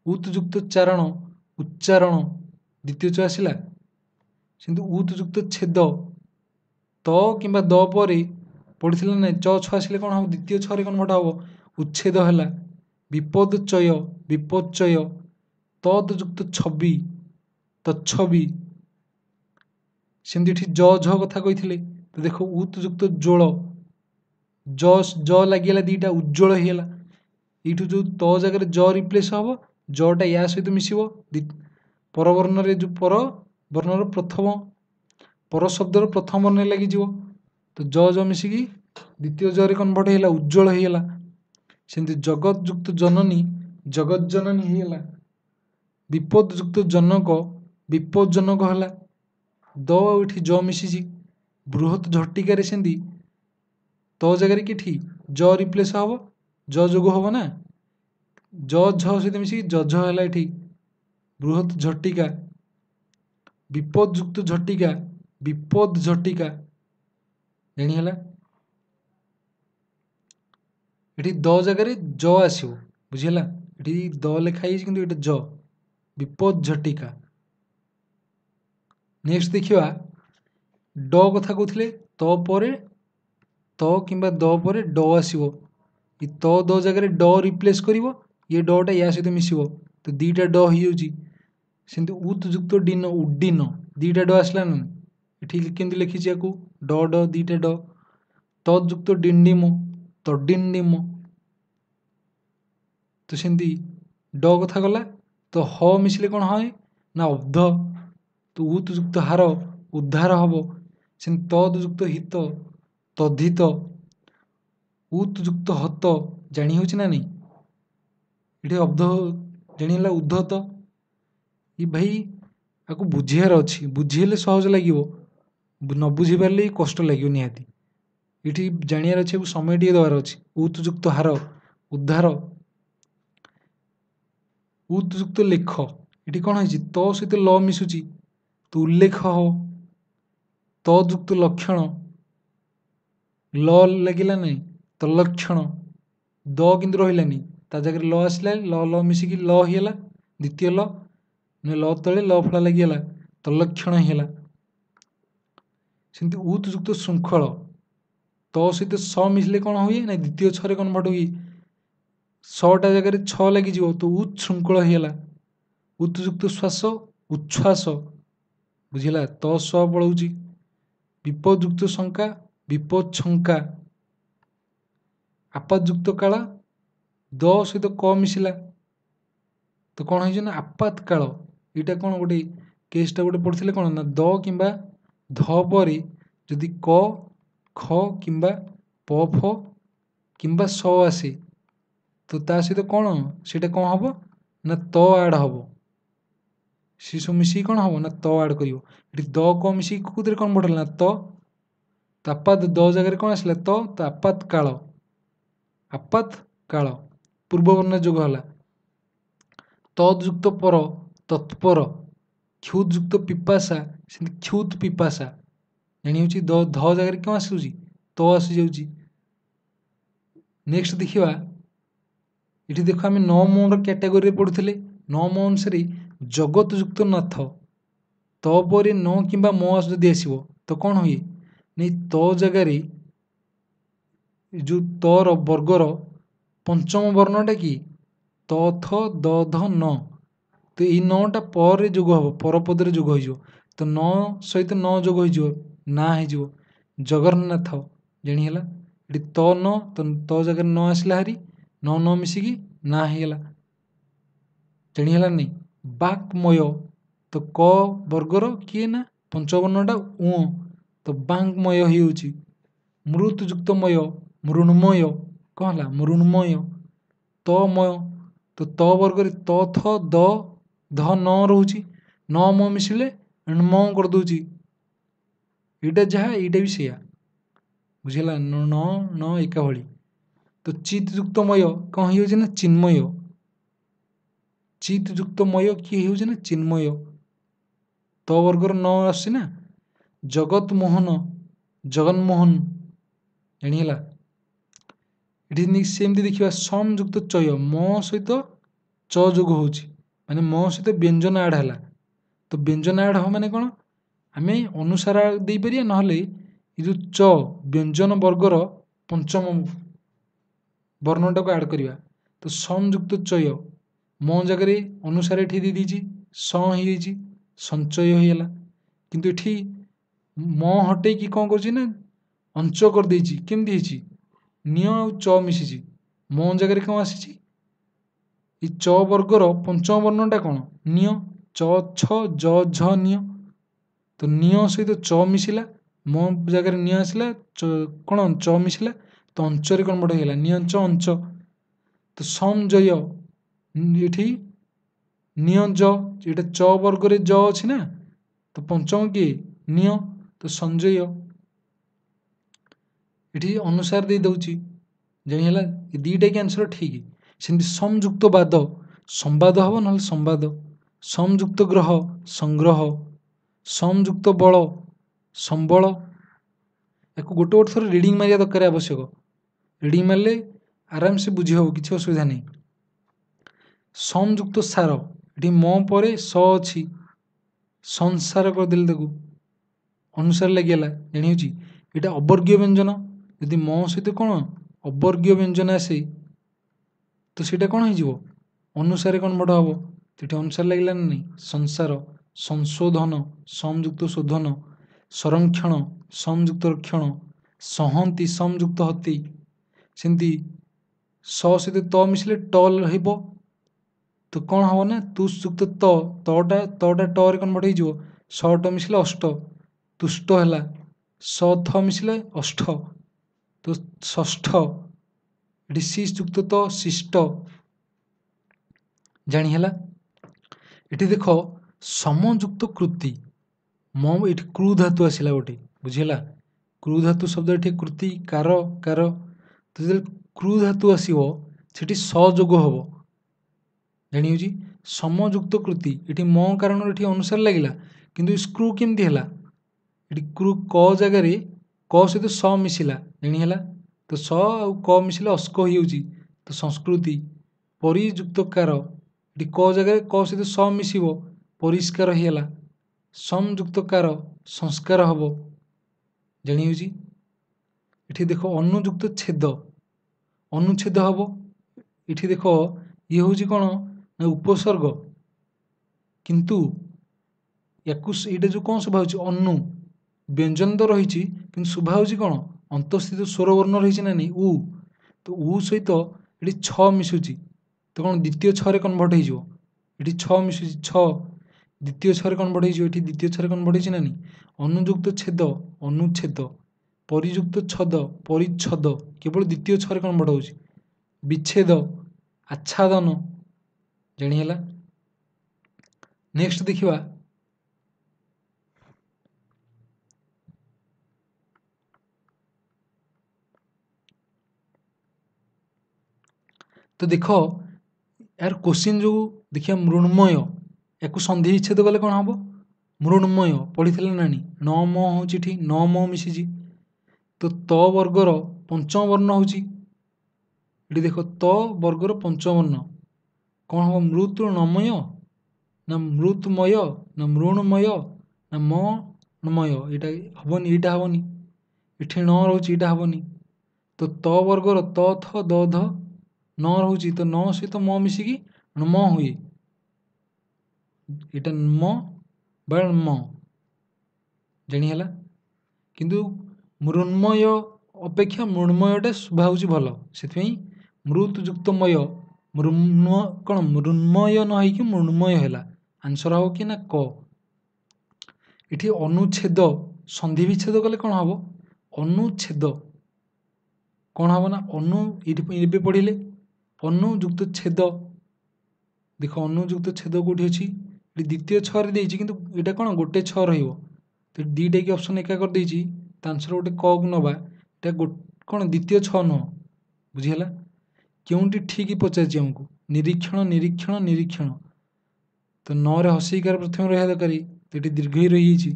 उत जुक्त चारण उच्चारण द्वितीय च आसला किंतु उत जुक्त छेद त कि द पर पढ़ी ना च छ आसिले कौन हम द्वितीय छ कन्वर्ट हम उच्छेद है विपद चय विपदचय तद जुक्त छवि तछवि सेमती ज झ कथा कही तो देख उत जुक्त ज्वल ज लगे दीटा उज्ज्वल होगा ये जो त जगह ज रिप्लेस हम जटा या सहित मिसिबो परवर्ण जो पर वर्णर प्रथम पर शब्दर प्रथम वर्ण लगी तो ज मिसिकी द्वितीय ज कन्वर्ट होगा उज्ज्वल होगा सेमती जगत जुक्त जननी जगत जननी होगा विपद जुक्त जनक विपदजनक है द ये ज मिसी बृहत झटिकार सेमती ତ ଜାଗାରେ କିଠି ଜ ରିପ୍ଲେସ୍ ହେବ, ଜ ଯୋଗ ହେବ ନା, ଜ ଝ ସହିତ ମିଶିକି ଜ ହେଲା ଏଠି। ବୃହତ୍ ଝଟିକା, ବିପଦ ଯୁକ୍ତ ଝଟିକା, ବିପଦ ଝଟିକା ଜାଣି ହେଲା। ଏଠି ଦ ଜାଗାରେ ଜ ଆସିବ, ବୁଝିହେଲା। ଏଠି ଦ ଲେଖା ହେଇଛି କିନ୍ତୁ ଏଠି ଜ, ବିପଦ ଝଟିକା। ନେକ୍ସଟ ଦେଖିବା ଡ କଥା କହୁଥିଲେ, ତ ପରେ ତ କିମ୍ବା ଦ ପରେ ଡ ଆସିବ। ଏ ତ ଦ ଜାଗାରେ ଡ ରିପ୍ଲେସ୍ କରିବ, ଇଏ ଡଟା ୟା ସହିତ ମିଶିବ, ତ ଦୁଇଟା ଡ ହେଇଯାଉଛି। ସେମିତି ଉତ୍ ଯୁକ୍ତ ଡିନ, ଉଡ୍ଡୀନ, ଦୁଇଟା ଡ ଆସିଲା ନା। ଏଠି କେମିତି ଲେଖିଛି ୟାକୁ, ଡ ଡ ଦୁଇଟା ଡ। ତତ୍ ଯୁକ୍ତ ଡିଣ୍ଡିମ, ତଡିଣ୍ଡିମ, ତ ସେମିତି ଡ କଥା ଗଲା। ତ ହ ମିଶିଲେ କ'ଣ ହୁଏ ନା ଅବ୍ଧ, ତ ଉତ୍ ଯୁକ୍ତ ହାର, ଉଦ୍ଧାର ହବ। ସେମିତି ତଦ୍ ଯୁକ୍ତ ହିତ, ତଦ୍ଧିତ, ଉତ୍ ଯୁକ୍ତ ହତ, ଜାଣି ହେଉଛି ନା ନାହିଁ। ଏଠି ଅବ୍ଧ ଜାଣି ହେଲା, ଉଦ୍ଧତ। ଇ ଭାଇ ଆକୁ ବୁଝିବାର ଅଛି, ବୁଝିହେଲେ ସହଜ ଲାଗିବ, ନ ବୁଝିପାରିଲେ କଷ୍ଟ ଲାଗିବ ନିହାତି। ଏଠି ଜାଣିବାର ଅଛି, ସମୟ ଟିକେ ଦେବାର ଅଛି। ଉତ୍ ଯୁକ୍ତ ହାର, ଉଦ୍ଧାର, ଉତ୍ ଯୁକ୍ତ ଲେଖ, ଏଠି କ'ଣ ହେଇଛି ତ ସହିତ ଲ ମିଶୁଛି, ତ ଉଲ୍ଲେଖ ହବ। ତ ଯୁକ୍ତ ଲକ୍ଷଣ, ଲ ଲାଗିଲା ନାହିଁ, ତ ଲକ୍ଷଣ। ଦ କିନ୍ତୁ ରହିଲାନି, ତା ଜାଗାରେ ଲ ଆସିଲା, ଲ ଲ ମିଶିକି ଲ ହେଇଗଲା, ଦ୍ୱିତୀୟ ଲ, ଲ ତଳେ ଲ ଫଳା ଲାଗିଗଲା, ତ ଲକ୍ଷଣ ହେଇଗଲା। ସେମିତି ଉତ୍ ଯୁକ୍ତ ଶୃଙ୍ଖଳ, ତ ସହିତ ସ ମିଶିଲେ କ'ଣ ହୁଏ ନା ଦ୍ୱିତୀୟ ଛରେ କନଭର୍ଟ ହୁଏ, ଟା ଜାଗାରେ ଛ ଲାଗିଯିବ, ତ ଉଚ୍ଛୃଙ୍ଖଳ ହେଇଗଲା। ଉତ୍ ଯୁକ୍ତ ଶ୍ୱାସ, ଉଚ୍ଛ୍ୱାସ, ବୁଝିଲା, ତ ସ ପଳଉଛି। ବିପଦ ଯୁକ୍ତ ଶଙ୍କା, ବିପଦ ଛଙ୍କା। ଆପାତ ଯୁକ୍ତ କାଳ, ଦ ସହିତ କ ମିଶିଲା, ତ କ'ଣ ହେଇଛି ନା ଆପାତ କାଳ। ଏଇଟା କ'ଣ ଗୋଟେ କେସ୍ଟା ଗୋଟେ ପଢ଼ିଥିଲେ, କ'ଣ ନା ଦ କିମ୍ବା ଧ ପରେ ଯଦି କ, ଖ କିମ୍ବା ପ ଫ କିମ୍ବା ସ ଆସେ, ତ ତା ସହିତ କ'ଣ ସେଇଟା କ'ଣ ହେବ ନା ତ ଆଡ଼ ହେବ। ସେ ସବୁ ମିଶିକି କ'ଣ ହେବ ନା ତ ଆଡ଼ କରିବ। ଏଠି ଦ କ ମିଶିକି କେଉଁଥିରେ କନଭର୍ଟ ହେଲା ନା ତ। ଆପାତ ଦ ଜାଗାରେ କ'ଣ ଆସିଲା ତ ଆପାତ କାଳ, ଆପାତ କାଳ, ପୂର୍ବବର୍ଣ୍ଣ ଯୋଗ ହେଲା। ତଦ୍ ଯୁକ୍ତ ପର, ତତ୍ପର। କ୍ଷୁତ୍ ଯୁକ୍ତ ପିପାସା, ସେମିତି କ୍ଷୁତ୍ ପିପାସା, ଜାଣି ହେଉଛି। ଧ ଜାଗାରେ କ'ଣ ଆସୁଛି ତ ଆସିଯାଉଛି। ନେକ୍ସଟ ଦେଖିବା, ଏଠି ଦେଖ ଆମେ 9 ମର କ୍ୟାଟାଗୋରୀରେ ପଢ଼ୁଥିଲେ। 9 ମ ଅନୁସାରେ ଜଗତ ଯୁକ୍ତ ନାଥ, ତ ପରେ ନ କିମ୍ବା ମ ଯଦି ଆସିବ ତ କ'ଣ ହୁଏ ନା ତ ଜାଗାରେ ଯେଉଁ ତର ବର୍ଗର ପଞ୍ଚମ ବର୍ଣ୍ଣଟା କି ତ ଥ ଦ ଧ ନ, ତ ଏଇ ନଟା ପରେ ଯୋଗ ହେବ, ପରପଦରେ ଯୋଗ ହେଇଯିବ। ତ ନ ସହିତ ନ ଯୋଗ ହେଇଯିବ, ନା ହେଇଯିବ ଜଗନ୍ନାଥ, ଜାଣି ହେଲା। ଏଠି ତ ନ, ତ ଜାଗାରେ ନ ଆସିଲା ହାରି, ନ ମିଶିକି ନା ହେଇଗଲା, ଜାଣି ହେଲା ନାହିଁ। ବାକ୍ମୟ, ତ କ ବର୍ଗର କିଏ ନା ପଞ୍ଚବର୍ଣ୍ଣଟା ଉଁ, ତ ବାଙ୍କ୍ମୟ ହେଇଯାଉଛି। ମୃତ୍ ଯୁକ୍ତମୟ, ମୃଣ୍ମୟ, କ'ଣ ହେଲା ମୃଣ୍ମୟ। ତମୟ, ତ ବର୍ଗରେ ତ ଥ ଦ ଧ ନ ରହୁଛି, ନ ମ ମିଶିଲେ ମ କରିଦେଉଛି। ଏଇଟା ଯାହା ଏଇଟା ବି ସେଇଆ, ବୁଝିଲା, ନ ଏକା ଭଳି। ତ ଚିତ୍ ଯୁକ୍ତମୟ କ'ଣ ହେଇଯାଉଛି ନା ଚିନ୍ମୟ। ଚିତ୍ ଯୁକ୍ତମୟ କିଏ ହେଉଛି ନା ଚିନ୍ମୟ, ତ ବର୍ଗର ନ ଆସୁଛି ନା। ଜଗତ ମୋହନ, ଜଗନ୍ମୋହନ, ଜାଣିହେଲା। ଏଠି ସେମିତି ଦେଖିବା ସମ୍ ଯୁକ୍ତ ଚୟ, ମ ସହିତ ଚ ଯୋଗ ହେଉଛି, ମାନେ ମ ସହିତ ବ୍ୟଞ୍ଜନ ଆଡ଼ ହେଲା। ତ ବ୍ୟଞ୍ଜନ ଆଡ଼ ହେବ ମାନେ କ'ଣ, ଆମେ ଅନୁସାର ଦେଇପାରିବା, ନହେଲେ ଏ ଯେଉଁ ଚ ବ୍ୟଞ୍ଜନ ବର୍ଗର ପଞ୍ଚମ ବର୍ଣ୍ଣଟାକୁ ଆଡ଼ କରିବା। ତ ସମ୍ ଯୁକ୍ତ ଚୟ, ମ ଜାଗାରେ ଅନୁସାରେ ଏଠି ଦେଇଦେଇଛି, ସ ହେଇଯାଇଛି, ସଞ୍ଚୟ ହେଇଗଲା। କିନ୍ତୁ ଏଠି ମ ହଟେଇକି କ'ଣ କରୁଛି ନା ଅଞ୍ଚ କରିଦେଇଛି। କେମିତି ହେଇଛି, ନିୟ ଆଉ ଚ ମିଶିଛି, ମ ଜାଗାରେ କ'ଣ ଆସିଛି, ଏ ଚ ବର୍ଗର ପଞ୍ଚମ ବର୍ଣ୍ଣଟା କ'ଣ ନିୟ, ଚ ଛ ଜ ଝ ନିୟ। ତ ନିୟ ସହିତ ଚ ମିଶିଲା, ମ ଜାଗାରେ ନିୟ ଆସିଲା, କ'ଣ ଚ ମିଶିଲା, ତ ଅଞ୍ଚରେ କନଭର୍ଟ ହେଇଗଲା, ନିୟଞ୍ଚ ଅଞ୍ଚ। ତ ସଂଜୟ, ଏଠି ନିୟଜ, ଏଇଟା ଚ ବର୍ଗରେ ଜ ଅଛି ନା, ତ ପଞ୍ଚମ କିଏ ନିୟ, ତ ସଞ୍ଜୟ। ଏଠି ଅନୁସାର ଦେଇ ଦେଉଛି ଜାଣିହେଲା ଏ ଦୁଇଟା କି ଆନ୍ସର ଠିକ୍। ସେମିତି ସଂଯୁକ୍ତ ବାଦ ସମ୍ବାଦ ହେବ ନହେଲେ ସମ୍ବାଦ, ସଂଯୁକ୍ତ ଗ୍ରହ ସଂଗ୍ରହ, ସଂଯୁକ୍ତ ବଳ ସମ୍ବଳ। ୟାକୁ ଗୋଟେ ଗୋଟେ ଥର ରିଡ଼ିଂ ମାରିବା ଦରକାର ଆବଶ୍ୟକ। ରିଡ଼ିଂ ମାରିଲେ ଆରାମସେ ବୁଝି ହେବ, କିଛି ଅସୁବିଧା ନାହିଁ। ସଂଯୁକ୍ତ ସାର ଏଠି ମ ପରେ ସ ଅଛି, ସଂସାର କରିଦେଲେ ତାକୁ ଅନୁସାର ଲାଗିଗଲା। ଜାଣି ହେଉଛି ଏଇଟା ଅବର୍ଗୀୟ ବ୍ୟଞ୍ଜନ। ଯଦି ମ ସହିତ କ'ଣ ଅବର୍ଗୀୟ ବ୍ୟଞ୍ଜନ ଆସେ ତ ସେଇଟା କ'ଣ ହେଇଯିବ ଅନୁସାରେ କନଭର୍ଟ ହେବ। ଏଠି ଅନୁସାର ଲାଗିଲା ନା ନାହିଁ। ସଂସାର, ସଂଶୋଧନ ସଂଯୁକ୍ତ ଶୋଧନ, ସଂରକ୍ଷଣ ସଂଯୁକ୍ତ ରକ୍ଷଣ, ସହନ୍ତି ସଂଯୁକ୍ତ ହତି। ସେମିତି ସ ସହିତ ତ ମିଶିଲେ ଟ ହେବ ତ କ'ଣ ହେବ ନା ତୁ ଯୁକ୍ତ ତଟା ଟରେ କନଭର୍ଟ ହେଇଯିବ। ସ ଟ ମିଶିଲେ ଅଷ୍ଟ ତୁଷ୍ଟ ହେଲା। ସ ଥ ମିଶିଲେ ଅଷ୍ଟ ତ ଷଷ୍ଠ। ଏଠି ସି ଯୁକ୍ତ ତ ଶିଷ୍ଟ। ଜାଣି ହେଲା। ଏଠି ଦେଖ ସମଯୁକ୍ତ କୃତି ମ ଏଠି କ୍ରୁ ଧାତୁ ଆସିଲା ଗୋଟେ, ବୁଝିହେଲା। କ୍ରୁ ଧାତୁ ଶବ୍ଦ ଏଠି କୃତି କାର କାର। ତ ଯେତେବେଳେ କ୍ରୁ ଧାତୁ ଆସିବ ସେଠି ସଯୋଗ ହେବ। ଜାଣି ହେଉଛି ସମଯୁକ୍ତ କୃତି ଏଠି ମ କାରଣରୁ ଏଠି ଅନୁସାର ଲାଗିଲା, କିନ୍ତୁ ସ୍କ୍ରୁ କେମିତି ହେଲା ଏଠି କ୍ରୁ କ ଜାଗାରେ କ ସହିତ ସ ମିଶିଲା। ଜାଣି ହେଲା ତ ସ ଆଉ କ ମିଶିଲେ ଅସ୍କ ହେଇଯାଉଛି ତ ସଂସ୍କୃତି। ପରିଯୁକ୍ତ କାର ଏଠି କ ଜାଗାରେ କ ସହିତ ସ ମିଶିବ ପରିଷ୍କାର ହେଇଗଲା। ସଂଯୁକ୍ତ କାର ସଂସ୍କାର ହେବ। ଜାଣି ହେଉଛି। ଏଠି ଦେଖ ଅନୁଯୁକ୍ତ ଛେଦ ଅନୁଚ୍ଛେଦ ହେବ। ଏଠି ଦେଖ ଇଏ ହେଉଛି କ'ଣ ନା ଉପସର୍ଗ, କିନ୍ତୁ ୟାକୁ ଏଇଟା ଯେଉଁ କ'ଣ ଶୁଭା ହେଉଛି ଅନୁ ବ୍ୟଞ୍ଜନ ତ ରହିଛି କିନ୍ତୁ ଶୁଭା ହେଉଛି କ'ଣ ଅନ୍ତଃସ୍ଥିତ ସ୍ୱର ବର୍ଣ୍ଣ ରହିଛି ନା ନାହିଁ ଉ। ତ ଉ ସହିତ ଏଠି ଛ ମିଶୁଛି ତ କ'ଣ ଦ୍ୱିତୀୟ ଛରେ କନଭର୍ଟ ହେଇଯିବ। ଏଠି ଛ ମିଶୁଛି ଛ ଦ୍ୱିତୀୟ ଛରେ କନଭର୍ଟ ହେଇଯିବ। ଏଠି ଦ୍ୱିତୀୟ ଛରେ କନଭର୍ଟ ହେଇଛି ନା ନାହିଁ। ଅନୁଯୁକ୍ତ ଛେଦ ଅନୁଚ୍ଛେଦ, ପରିଯୁକ୍ତ ଛଦ ପରିଚ୍ଛଦ କେବଳ ଦ୍ୱିତୀୟ ଛରେ କନଭର୍ଟ ହେଉଛି। ବିଚ୍ଛେଦ ଆଚ୍ଛାଦନ। ଜାଣି ହେଲା। ନେକ୍ସଟ ଦେଖିବା ତ ଦେଖ यार क्वेश्चन जो देखिए मृण्मय या सन्धि विच्छेद कले कौन हम मृण्मय पढ़ी ना न म हूँ न म मिशिजी तो त वर्गर पंचम वर्ण हूँ देख त वर्गर पंचम वर्ण कौन हम मृतृणमय ना मृतमय ना मृण्मय ना मय यहाँ हेनी यहाँ हेनी इठ न रोचे यहाँ हेनी तो त वर्गर त थ द ध न रोचे तो न सहित म मिसिकी म हुए यहाँ म बा म जानीला किंतु मृण्मय अपेक्षा मृण्मयटा शुभा हूँ भल से मृतयुक्तमय मृण्म कौन मृण्मय न हो मृण्मय है आंसर हम कि ना क। इठी अनुच्छेद सन्धि विच्छेद कले कौन हम अनुच्छेद कौन हम ना अनु ये पढ़िले अनुयुक्त छेद देख अनुयुक्त छेद कौटी अच्छी द्वितीय छे देती कि यहाँ कौन गोटे छ तो दीटा की ऑप्शन एका कर देती आंसर गोटे क को नवा यहाँ कौन द्वितीय छ नुह बुझीगला क्योंटी ठीक पचार आमको निरीक्षण निरीक्षण निरीक्षण तो न हसीकार प्रथम रहा दरकार तो ये दीर्घ ही रही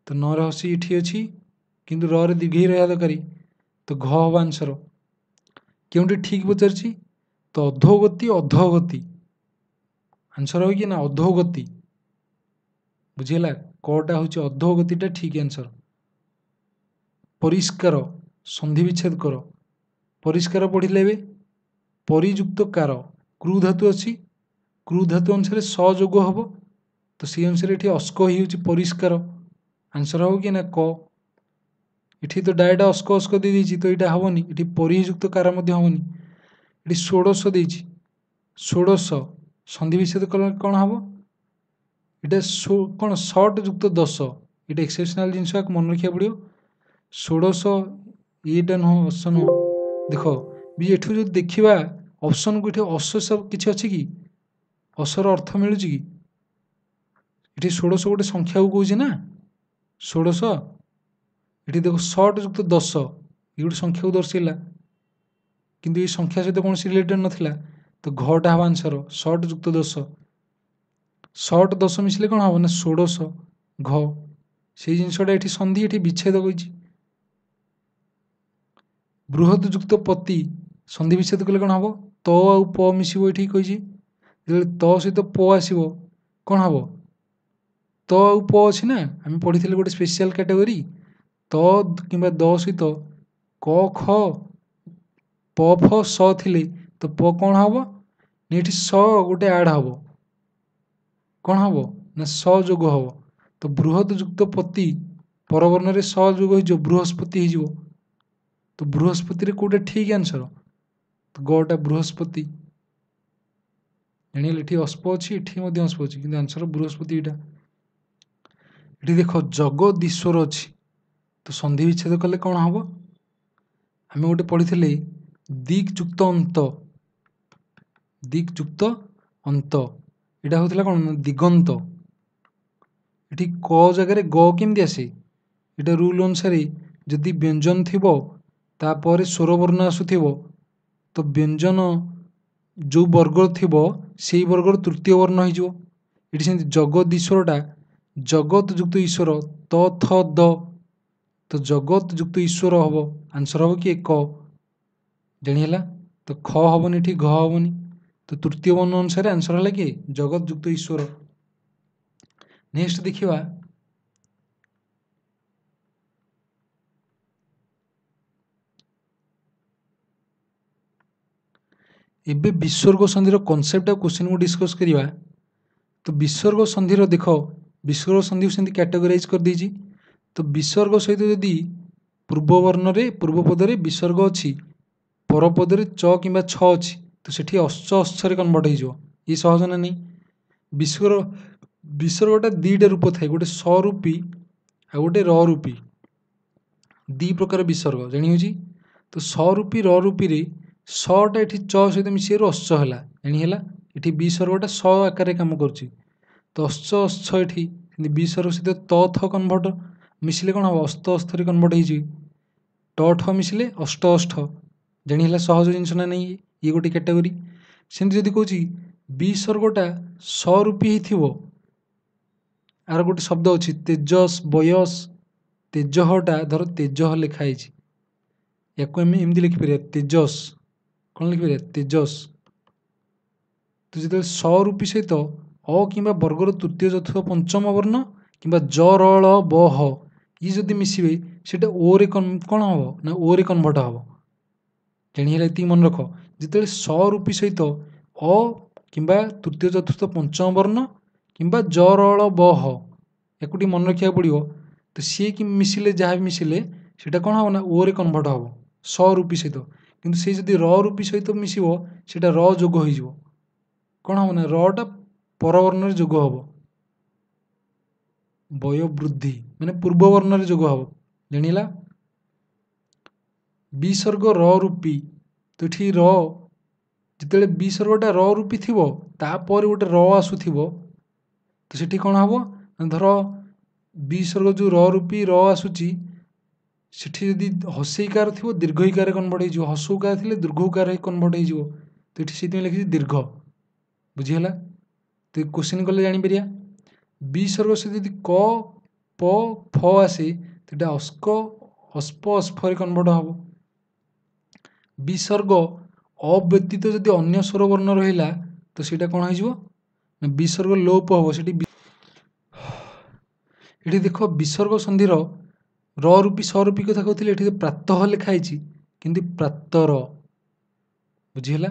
तो न हसी ये अच्छी किंतु रे दीर्घ ही रहा दरकार तो घ हम आंसर क्योंटी ठीक पचार तो अधोगति अधोगति आंसर हो कि ना अधोगति बुझीगला कटा हूँ अधोगतिटा ठीक आंसर। परिष्कार सन्धि विच्छेद कर परिष्कार पढ़िले परियुक्त कार क्रू धातु अच्छी क्रू धातु अनुसार सयोग हम तो सी अनुसार ये अस्क हो परिष्कार आंसर हो कि ना क। इठी तो डायरेक्ट अस्क अस्क दे दी तो यहाँ हेनी ये परियुक्त कार हेनी ये षोड़श देती षोड़श सन्धि विच्छेद कले कौन हम यहाँ कौन सर्ट युक्त दश ये एक्सेप्शनल जिनस मन रखा पड़ो षोड़श येटा नुह अस नुह देख भी एठू जो देखा ऑप्शन को ये अस सब किसी अच्छी कि असर अर्थ मिलूँ कि ये षोड़श गोटे संख्या को कौच ना षोड़श ଏଠି ଦେଖ ଷଟ ଯୁକ୍ତ 10 ଇଏ ଗୋଟେ ସଂଖ୍ୟାକୁ ଦର୍ଶାଇଲା, କିନ୍ତୁ ଏଇ ସଂଖ୍ୟା ସହିତ କୌଣସି ରିଲେଟେଡ୍ ନଥିଲା, ତ ଘଟା ହେବ ଆନ୍ସର ଷଟ ଯୁକ୍ତ 10। ଷଟ 10 ମିଶିଲେ କ'ଣ ହେବ ନା 16 ଘ। ସେଇ ଜିନିଷଟା ଏଠି ସନ୍ଧି, ଏଠି ବିଚ୍ଛେଦ କହିଛି। ବୃହତ ଯୁକ୍ତ ପତି ସନ୍ଧି ବିଚ୍ଛେଦ କଲେ କ'ଣ ହେବ, ତ ଆଉ ପ ମିଶିବ ଏଠି କହିଛି। ଯେତେବେଳେ ତ ସହିତ ପ ଆସିବ କ'ଣ ହେବ, ତ ଆଉ ପ ଅଛି ନା, ଆମେ ପଢ଼ିଥିଲେ ଗୋଟେ ସ୍ପେଶିଆଲ କ୍ୟାଟେଗୋରୀ, ତ କିମ୍ବା ଦ ସହିତ କ ଖ ପ ଫ ସ ଥିଲେ ତ ପ କ'ଣ ହେବ ନା ଏଠି ସ ଗୋଟେ ଆଡ଼ ହେବ, କ'ଣ ହେବ ନା ସ ଯୋଗ ହେବ। ତ ବୃହତ ଯୁକ୍ତ ପତି ପରବର୍ଣ୍ଣରେ ସ ଯୋଗ ହେଇଯିବ, ବୃହସ୍ପତି ହେଇଯିବ। ତ ବୃହସ୍ପତିରେ କୋଉଟା ଠିକ୍ ଆନ୍ସର, ତ ଗଟା ବୃହସ୍ପତି। ଜାଣିଗଲେ ଏଠି ଅସ୍ପ ଅଛି, ଏଠି ମଧ୍ୟ ଅସ୍ପ ଅଛି, କିନ୍ତୁ ଆନ୍ସର ବୃହସ୍ପତି ଏଇଟା। ଏଠି ଦେଖ ଜଗଦୀଶ୍ୱର ଅଛି, ତ ସନ୍ଧି ବିଚ୍ଛେଦ କଲେ କ'ଣ ହେବ, ଆମେ ଗୋଟେ ପଢ଼ିଥିଲେ ଦିକ୍ ଯୁକ୍ତ ଅନ୍ତ, ଦିକ୍ ଯୁକ୍ତ ଅନ୍ତ, ଏଇଟା ହେଉଥିଲା କ'ଣ ନା ଦିଗନ୍ତ। ଏଠି କ ଜାଗାରେ ଗ କେମିତି ଆସେ, ଏଇଟା ରୁଲ୍ ଅନୁସାରେ ଯଦି ବ୍ୟଞ୍ଜନ ଥିବ ତାପରେ ସ୍ୱରବର୍ଣ୍ଣ ଆସୁଥିବ, ତ ବ୍ୟଞ୍ଜନ ଯେଉଁ ବର୍ଗ ଥିବ ସେଇ ବର୍ଗର ତୃତୀୟ ବର୍ଣ୍ଣ ହେଇଯିବ। ଏଠି ସେମିତି ଜଗଦୀଶ୍ୱରଟା ଜଗତ ଯୁକ୍ତ ଈଶ୍ୱର, ତ ଥ ଦ, ତ ଜଗତ ଯୁକ୍ତ ଈଶ୍ୱର ହବ, ଆନ୍ସର ହବ କି ଏକ। ଜାଣି ହେଲା, ତ ଖ ହବନି ଏଠି, ଘ ହବନି, ତ ତୃତୀୟ ବର୍ଣ୍ଣ ଅନୁସାରେ ଆନ୍ସର ହେଲା କି ଜଗତ ଯୁକ୍ତ ଈଶ୍ୱର। ନେକ୍ସଟ ଦେଖିବା ଏବେ ବିସର୍ଗ ସନ୍ଧିର କନସେପ୍ଟ ଆଉ କ୍ୱେଶ୍ଚିନ୍କୁ ଡିସ୍କସ୍ କରିବା। ତ ବିସର୍ଗ ସନ୍ଧିର ଦେଖ, ବିସର୍ଗ ସନ୍ଧିକୁ ସେମିତି କ୍ୟାଟେଗୋରାଇଜ୍ କରିଦେଇଛି। ତ ବିସର୍ଗ ସହିତ ଯଦି ପୂର୍ବ ବର୍ଣ୍ଣରେ ପୂର୍ବ ପଦରେ ବିସର୍ଗ ଅଛି, ପରପଦରେ ଚ କିମ୍ବା ଛ ଅଛି, ତ ସେଠି ଅଶ୍ଚ ଅଶ୍ଚରେ କନଭର୍ଟ ହେଇଯିବ। ଇଏ ସହଜ ନା ନାହିଁ। ବିସର୍ଗଟା ଦୁଇଟା ରୂପ ଥାଏ, ଗୋଟେ ସରୂପୀ ଆଉ ଗୋଟେ ର ରୂପୀ, ଦୁଇ ପ୍ରକାର ବିସର୍ଗ ଜାଣି ହେଉଛି। ତ ସରୂପୀ ର ରୂପୀରେ ସଟା ଏଠି ଚ ସହିତ ମିଶିବାରୁ ଅଶ୍ଚ ହେଲା, ଜାଣି ହେଲା। ଏଠି ବିସର୍ଗଟା ସ ଆକାରରେ କାମ କରୁଛି, ତ ଅଶ୍ଚ ଅଶ୍ଚ ଏଠି ବିସର୍ଗ ସହିତ ତ ଥ କନଭର୍ଟ ମିଶିଲେ କ'ଣ ହେବ, ଅସ୍ତ ଅସ୍ତରେ କନଭର୍ଟ ହେଇଯିବେ। ଟ ଠ ମିଶିଲେ ଅଷ୍ଟ ଅଷ୍ଟ, ଜାଣି ହେଲା ସହଜ ଜିନିଷ ନା ନାହିଁ, ଇଏ ଗୋଟେ କ୍ୟାଟେଗୋରୀ। ସେମିତି ଯଦି କହୁଛି ବିସର୍ଗଟା ସରୂପୀ ହେଇଥିବ, ଆର ଗୋଟେ ଶବ୍ଦ ଅଛି ତେଜସ୍ ବୟସ, ତେଜହଟା ଧର ତେଜହ ଲେଖା ହେଇଛି, ୟାକୁ ଆମେ ଏମିତି ଲେଖିପାରିବା ତେଜସ୍, କ'ଣ ଲେଖିପାରିବା ତେଜସ୍। ତ ଯେତେବେଳେ ସରୂପୀ ସହିତ ଅ କିମ୍ବା ବର୍ଗର ତୃତୀୟ ଚତୁର୍ଥ ପଞ୍ଚମ ବର୍ଣ୍ଣ କିମ୍ବା ଜ ର ଳ ବ ହ ଇଏ ଯଦି ମିଶିବେ ସେଇଟା ଓରେ କ'ଣ ହେବ ନା ଓରେ କନଭର୍ଟ ହେବ। ଜାଣି ହେଲା, ଏତିକି ମନେ ରଖ। ଯେତେବେଳେ ସରୂପୀ ସହିତ ଅ କିମ୍ବା ତୃତୀୟ ଚତୁର୍ଥ ପଞ୍ଚମ ବର୍ଣ୍ଣ କିମ୍ବା ଜ ର ଳ ବ ହ ୟାକୁ ଟିକେ ମନେ ରଖିବାକୁ ପଡ଼ିବ। ତ ସିଏ କି ମିଶିଲେ, ଯାହା ବି ମିଶିଲେ ସେଇଟା କ'ଣ ହେବ ନା ଓରେ କନଭର୍ଟ ହେବ ସରୂପୀ ସହିତ। କିନ୍ତୁ ସେ ଯଦି ର ରୂପୀ ସହିତ ମିଶିବ ସେଇଟା ର ଯୋଗ ହେଇଯିବ, କ'ଣ ହେବ ନା ରଟା ପରବର୍ଣ୍ଣରେ ଯୋଗ ହେବ, ବୟୋବୃଦ୍ଧି ମାନେ ପୂର୍ବ ବର୍ଣ୍ଣରେ ଯୋଗ ହେବ। ଜାଣିଲା। ବିସର୍ଗ ର ରୂପୀ, ତ ଏଠି ର ଯେତେବେଳେ ବିସର୍ଗଟା ର ରୂପୀ ଥିବ ତାପରେ ଗୋଟେ ର ଆସୁଥିବ, ତ ସେଠି କ'ଣ ହେବ ଧର ବିସର୍ଗ ଯେଉଁ ର ରୂପୀ ର ଆସୁଛି ସେଠି ଯଦି ହସେଇକାର ଥିବ ଦୀର୍ଘଇକାରରେ କନଭର୍ଟ ହେଇଯିବ, ହସଉକାର ଥିଲେ ଦୀର୍ଘଉକାର ହେଇ କନଭର୍ଟ ହେଇଯିବ। ତ ଏଠି ସେଇଥିପାଇଁ ଲେଖିଛି ଦୀର୍ଘ, ବୁଝିହେଲା। ତ କ୍ୱେଶ୍ଚିନ୍ କଲେ ଜାଣିପାରିବା। ବିସର୍ଗ ସହିତ ଯଦି କ ପ ଫ ଆସେ ସେଟା ଅସ୍କ ଅସ୍ପ ଅସ୍ଫରେ କନଭର୍ଟ ହେବ। ବିସର୍ଗ ଅ ବ୍ୟତୀତ ଯଦି ଅନ୍ୟ ସ୍ୱର ବର୍ଣ୍ଣ ରହିଲା ତ ସେଇଟା କ'ଣ ହେଇଯିବ ନା ବିସର୍ଗ ଲୋପ ହେବ। ସେଠି ଏଠି ଦେଖ ବିସର୍ଗ ସନ୍ଧିର ର ରୂପୀ ସରୂପୀ କଥା କହୁଥିଲେ, ଏଠି ପ୍ରାତଃ ଲେଖା ହେଇଛି କିନ୍ତୁ ପ୍ରାତର, ବୁଝିହେଲା।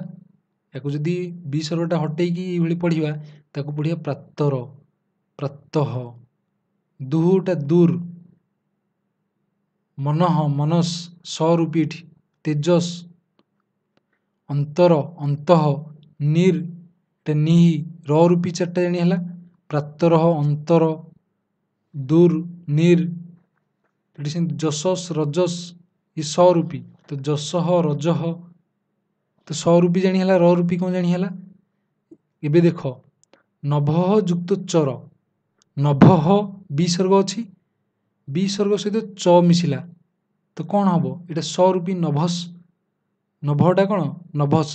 ୟାକୁ ଯଦି ବିସର୍ଗଟା ହଟେଇକି ଏଇଭଳି ପଢ଼ିବା ତାକୁ ପଢ଼ିବା ପ୍ରାତର, ପ୍ରାତଃ। ଦୁହୁଟା ଦୂର, ମନଃ ମନସ୍ ସରୂପୀ ଏଠି ତେଜସ୍, ଅନ୍ତର ଅନ୍ତଃ, ନିର୍ ଏଟା ନିହି ର ରୂପୀ ଚାରିଟା ଜାଣି ହେଲା, ପ୍ରାତରଃ ଅନ୍ତର, ଦୂର ନିର୍। ଏଠି ସେମିତି ଯଶସ୍ ରଜସ୍ ଏ ସରୂପୀ, ତ ଯଶଃ ରଜଃ, ତ ସରୂପୀ ଜାଣି ହେଲା, ର ରୂପୀ କ'ଣ ଜାଣି ହେଲା। ଏବେ ଦେଖ ନଭଃ ଯୁକ୍ତ ଚର, ନଭଃ ବିସର୍ଗ ଅଛି, ବିସର୍ଗ ସହିତ ଚ ମିଶିଲା ତ କ'ଣ ହେବ? ଏଇଟା ସ ରୂପୀ ନଭସ୍, ନଭଟା କ'ଣ ନଭସ୍,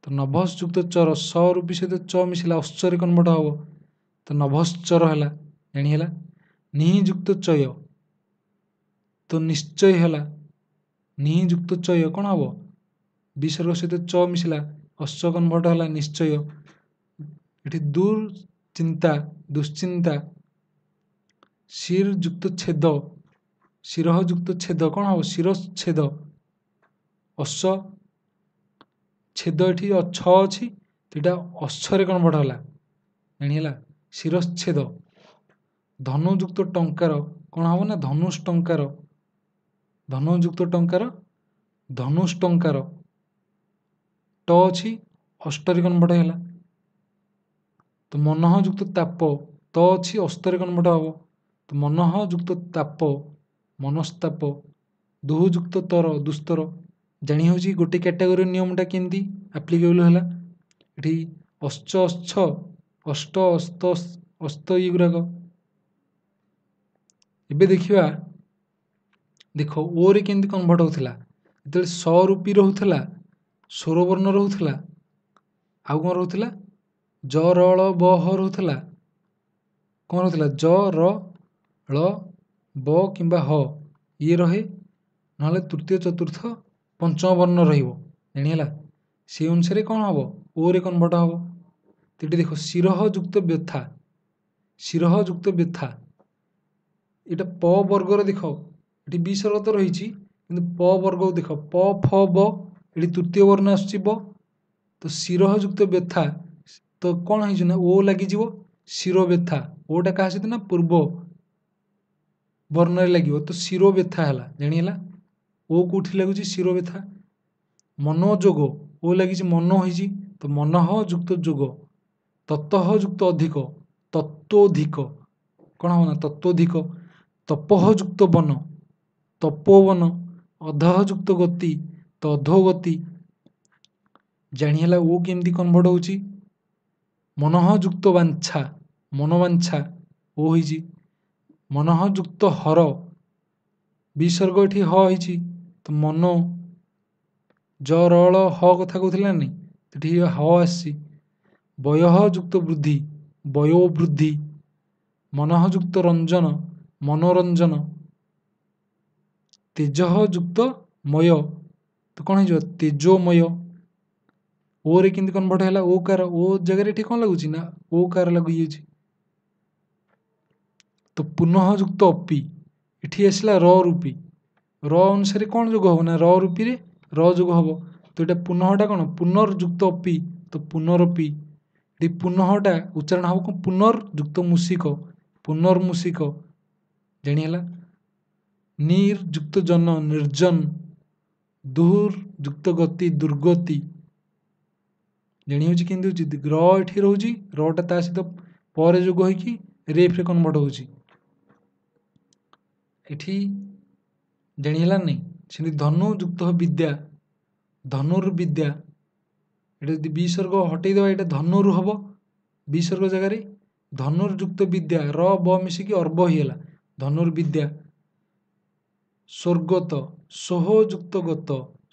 ତ ନଭସ୍ ଯୁକ୍ତ ଚର, ସ ରୂପୀ ସହିତ ଚ ମିଶିଲା ଅଶ୍ଚରେ କନ୍ଭର୍ଟ ହେବ, ତ ନଭଶ୍ଚର ହେଲା, ଜାଣି ହେଲା। ନିହି ଯୁକ୍ତ ଚୟ, ତ ନିଶ୍ଚୟ ହେଲା, ନିହି ଯୁକ୍ତ ଚୟ କ'ଣ ହେବ? ବିସର୍ଗ ସହିତ ଚ ମିଶିଲା ଅଶ୍ଚ କନ୍ଭର୍ଟ ହେଲା ନିଶ୍ଚୟ। ଏଠି ଦୁଶ୍ଚିନ୍ତା, ଦୁଶ୍ଚିନ୍ତା, ଶିର ଯୁକ୍ତ ଛେଦ, ଶିରହ ଯୁକ୍ତ ଛେଦ କ'ଣ ହେବ? ଶିରଚ୍ଛେଦ, ଅଶ୍ଚ ଛେଦ ଏଠି ଛ ଅଛି, ଏଇଟା ଅଶ୍ଚରେ କନ୍ଭର୍ଟ ହେଲା, ଜାଣି ହେଲା, ଶିରଚ୍ଛେଦ। ଧନୁ ଯୁକ୍ତ ଟଙ୍କାର କ'ଣ ହେବ ନା ଧନୁଷ ଟଙ୍କାର, ଧନୁ ଯୁକ୍ତ ଟଙ୍କାର, ଧନୁଷ ଟଙ୍କାର, ଟ ଅଛି ଅଷ୍ଟରେ କନ୍ଭର୍ଟ ହେଲା। ତ ମନଃ ଯୁକ୍ତ ତାପ, ତ ଅଛି ଅସ୍ତରେ କନ୍ଭର୍ଟ ହେବ, ତ ମନଃ ଯୁକ୍ତ ତାପ, ମନସ୍ତାପ। ଦୁଃ ଯୁକ୍ତ ତର, ଦୁସ୍ତର। ଜାଣି ହେଉଛି ଗୋଟେ କ୍ୟାଟାଗୋରୀ ନିୟମଟା କେମିତି ଆପ୍ଲିକେବୁଲ୍ ହେଲା। ଏଠି ଅଶ୍ଚ, ଅଶ୍ଚ, ଅଷ୍ଟ, ଅସ୍ତ, ଅସ୍ତ ଏଗୁଡ଼ାକ। ଏବେ ଦେଖିବା, ଦେଖ ଓରେ କେମିତି କନ୍ଭର୍ଟ ହେଉଥିଲା। ଯେତେବେଳେ ସ ରୂପୀ ରହୁଥିଲା, ସ୍ୱରବର୍ଣ୍ଣ ରହୁଥିଲା, ଆଉ କ'ଣ ରହୁଥିଲା? ଜ ର ଳ ବ ହ ରହୁଥିଲା, କ'ଣ ରହୁଥିଲା? ଜ ର ଳ ବ କିମ୍ବା ହ ଇଏ ରହେ, ନହେଲେ ତୃତୀୟ ଚତୁର୍ଥ ପଞ୍ଚମ ବର୍ଣ୍ଣ ରହିବ, ଜାଣି ହେଲା। ସେଇ ଅନୁସାରେ କ'ଣ ହେବ? ଓରେ କନ୍ଭର୍ଟ ହେବ। ତ ଏଠି ଦେଖ ଶିରହ ଯୁକ୍ତ ବ୍ୟଥା, ଶିରହ ଯୁକ୍ତ ବ୍ୟଥା, ଏଇଟା ପ ବର୍ଗର ଦେଖ, ଏଠି ବିସର୍ଗ ତ ରହିଛି କିନ୍ତୁ ପ ବର୍ଗକୁ ଦେଖ, ପ ଫ ବ, ଏଠି ତୃତୀୟ ବର୍ଣ୍ଣ ଆସୁଛି ବ, ତ ଶିରହ ଯୁକ୍ତ ବ୍ୟଥା, ତ କ'ଣ ହେଇଛି ନା ଓ ଲାଗିଯିବ, ଶିର ବ୍ୟଥା, ଓଟା କାହା ସହିତ ନା ପୂର୍ବ ବର୍ଣ୍ଣରେ ଲାଗିବ, ତ ଶିର ବ୍ୟଥା ହେଲା, ଜାଣି ହେଲା। ଓ କୋଉଠି ଲାଗୁଛି? ଶିର ବ୍ୟଥା। ମନୋଯୋଗ, ଓ ଲାଗିଛି ମନ ହେଇଛି, ତ ମନଃ ଯୁକ୍ତ ଯୋଗ। ତତଃ ଯୁକ୍ତ ଅଧିକ, ତତ୍ତ୍ୱଧିକ, କ'ଣ ହେବ ନା ତତ୍ତ୍ୱଧିକ। ତପଃ ଯୁକ୍ତ ବନ, ତପୋବନ। ଅଧଃ ଯୁକ୍ତ ଗତି, ତ ଅଧୋଗତି। ଜାଣି ହେଲା ଓ କେମିତି କନ୍ଭର୍ଟ ହେଉଛି। ମନଃ ଯୁକ୍ତ ବାଞ୍ଛା, ମନୋବାଞ୍ଛା, ଓ ହେଇଛି। ମନଃ ଯୁକ୍ତ ହର, ବିସର୍ଗ ଏଠି ହ ହେଇଛି, ତ ମନ। ଜ ର ଳ ହ କଥା କହୁଥିଲା ନାଇଁ, ଏଠି ହ ଆସିଛି। ବୟଃ ଯୁକ୍ତ ବୃଦ୍ଧି, ବୟୋ ବୃଦ୍ଧି। ମନଃ ଯୁକ୍ତ ରଞ୍ଜନ, ମନୋରଞ୍ଜନ। ତେଜଃ ଯୁକ୍ତ ମୟ, ତ କ'ଣ ହେଇଯିବ? ତେଜୋମୟ। ଓରେ କେମିତି କନ୍ଭର୍ଟ ହେଲା? ଓ କାର, ଓ ଜାଗାରେ ଏଠି କ'ଣ ଲାଗୁଛି ନା ଓ କାର ଲାଗିଯାଇଛି। ତ ପୁନଃ ଯୁକ୍ତ ଅପି, ଏଠି ଆସିଲା ର ରୂପୀ, ର ଅନୁସାରେ କ'ଣ ଯୋଗ ହେବ ନା ର ରୂପୀରେ ର ଯୋଗ ହେବ, ତ ଏଇଟା ପୁନଃଟା କ'ଣ? ପୁନର୍ଯୁକ୍ତ ଅପି, ତ ପୁନରପି। ଏଠି ପୁନଃଟା ଉଚ୍ଚାରଣ ହେବ କ'ଣ? ପୁନର୍ଯୁକ୍ତ ମୂଷିକ, ପୁନର୍ମୂଷିକ, ଜାଣି ହେଲା। ନିର୍ ଯୁକ୍ତ ଜନ, ନିର୍ଜନ। ଦୁର୍ ଯୁକ୍ତ ଗତି, ଦୁର୍ଗତି। ଜାଣି ହେଉଛି କେମିତି ହେଉଛି? ର ଏଠି ରହୁଛି, ରଟା ତା ସହିତ ପରେ ଯୋଗ ହେଇକି ରେଫରେ କନ୍ଭର୍ଟ ହେଉଛି। ଏଠି ଜାଣି ହେଲା ନାହିଁ। ସେମିତି ଧନୁ ଯୁକ୍ତ ବିଦ୍ୟା, ଧନୁର୍ବିଦ୍ୟା। ଏଟା ଯଦି ବିସର୍ଗ ହଟେଇଦେବା, ଏଇଟା ଧନୁରୁ ହେବ ବିସର୍ଗ ଜାଗାରେ। ଧନୁର୍ଯୁକ୍ତ ବିଦ୍ୟା, ର ବ ମିଶିକି ଅର୍ବ ହେଇଗଲା, ଧନୁର୍ବିଦ୍ୟା। ସ୍ୱର୍ଗତ, ସୋହ ଯୁକ୍ତ ଗତ,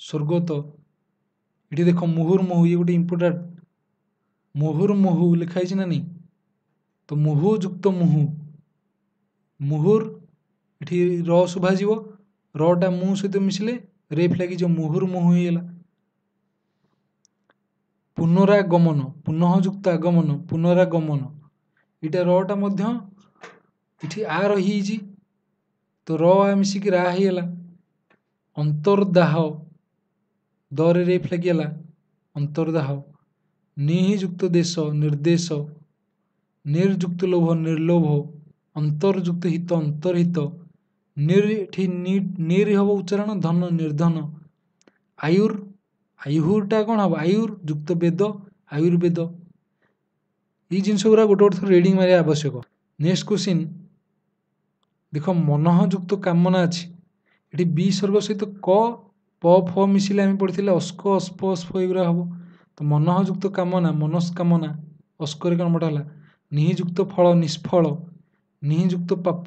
ସ୍ୱର୍ଗତ। ଏଠି ଦେଖ ମୁହୁର୍ମୁହୁ, ଇଏ ଗୋଟେ ଇମ୍ପୋର୍ଟାଣ୍ଟ। ମୁହୁର୍ମୁହୁ ଲେଖା ହେଇଛି ନା ନାହିଁ, ତ ମୁହୁ ଯୁକ୍ତ ମୁହୁ, ମୁହୁର୍ ଏଠି ର ଶୁଭାଯିବ, ରଟା ମୁଁ ସହିତ ମିଶିଲେ ରେଫ୍ ଲାଗିଯିବ, ମୁହୁର୍ମୁହୁ ହେଇଗଲା। ପୁନରାଗମନ, ପୁନଃ ଯୁକ୍ତ ଆଗମନ, ପୁନରାଗମନ। ଏଇଟା ରଟା ମଧ୍ୟ ଏଠି ଆ ରହିଯାଇଛି, ତ ର ଆ ମିଶିକି ରା ହେଇଗଲା। ଅନ୍ତର୍ଦାହ, ଦରେ ରେଫ୍ ଲାଗିଗଲା, ଅନ୍ତର୍ଦାହ। ନିଃ ଯୁକ୍ତ ଦେଶ, ନିର୍ଦେଶ। ନିର୍ଯୁକ୍ତ ଲୋଭ, ନିର୍ଲୋଭ। ଅନ୍ତର୍ଯୁକ୍ତ ହିତ, ଅନ୍ତର୍ହିତ। ନିର୍ ଏଠି ନିର୍ ହେବ ଉଚ୍ଚାରଣ, ଧନ, ନିର୍ଧନ। ଆୟୁର୍, ଆୟୁର୍ଟା କ'ଣ ହେବ? ଆୟୁର୍ ଯୁକ୍ତ ବେଦ, ଆୟୁର୍ବେଦ। ଏଇ ଜିନିଷ ଗୁଡ଼ା ଗୋଟେ ଗୋଟେ ଥର ରିଡ଼ିଂ ମାରିବା ଆବଶ୍ୟକ। ନେକ୍ସଟ କ୍ୱେଶ୍ଚିନ୍ ଦେଖ, ମନଃ ଯୁକ୍ତ କାମନା ଅଛି, ଏଠି ବିସର୍ଗ ସହିତ କ ପ ଫ ମିଶିଲେ ଆମେ ପଢ଼ିଥିଲେ ଅସ୍କ, ଅସ୍ପ, ଅସ୍ଫ ଏଗୁଡ଼ା ହେବ। ତ ମନଃ ଯୁକ୍ତ କାମନା, ମନସ୍କାମନା, ଅସ୍କରେ କନ୍ଭର୍ଟ ହେଲା। ନିଃ ଯୁକ୍ତ ଫଳ, ନିଷ୍ଫଳ। ନିଃ ଯୁକ୍ତ ପାପ,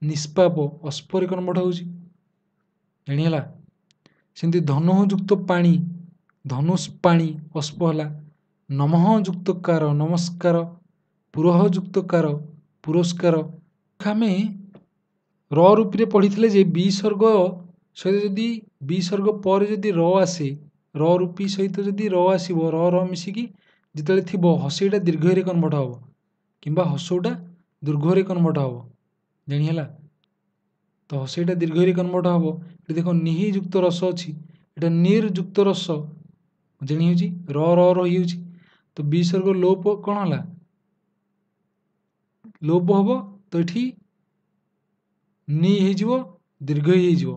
ନିଷ୍ପାପ ଅସ୍ପରେ କନ୍ଭର୍ଟ ହେଉଛି, ଜାଣିହେଲା। ସେମିତି ଧନୁଃ ଯୁକ୍ତ ପାଣି, ଧନୁଷ୍ ପାଣି ଅସ୍ପ ହେଲା। ନମଃ ଯୁକ୍ତ କାର, ନମସ୍କାର। ପୁରଃ ଯୁକ୍ତ କାର, ପୁରସ୍କାର। ଆମେ ର ରୂପୀରେ ପଢ଼ିଥିଲେ ଯେ ବିସର୍ଗ ସହିତ ଯଦି ବିସର୍ଗ ପରେ ଯଦି ର ଆସେ, ର ରୂପୀ ସହିତ ଯଦି ର ଆସିବ, ର ମିଶିକି ଯେତେବେଳେ ଥିବ ହସେଇଟା ଦୀର୍ଘରେ କନ୍ଭର୍ଟ ହେବ କିମ୍ବା ହସଉଟା ଦୀର୍ଘରେ କନ୍ଭର୍ଟ ହେବ, ଜାଣିହେଲା। ତ ହସେଇଟା ଦୀର୍ଘରେ କନ୍ଭର୍ଟ ହେବ। ଏଠି ଦେଖ ନିହି ଯୁକ୍ତ ରସ ଅଛି, ଏଇଟା ନିର୍ ଯୁକ୍ତ ରସ, ଜାଣି ହେଉଛି ର ରହିଯାଉଛି। ତ ବିସର୍ଗ ଲୋପ କ'ଣ ହେଲା, ଲୋପ ହେବ। ତ ଏଠି ନି ହେଇଯିବ, ଦୀର୍ଘ ହେଇଯିବ,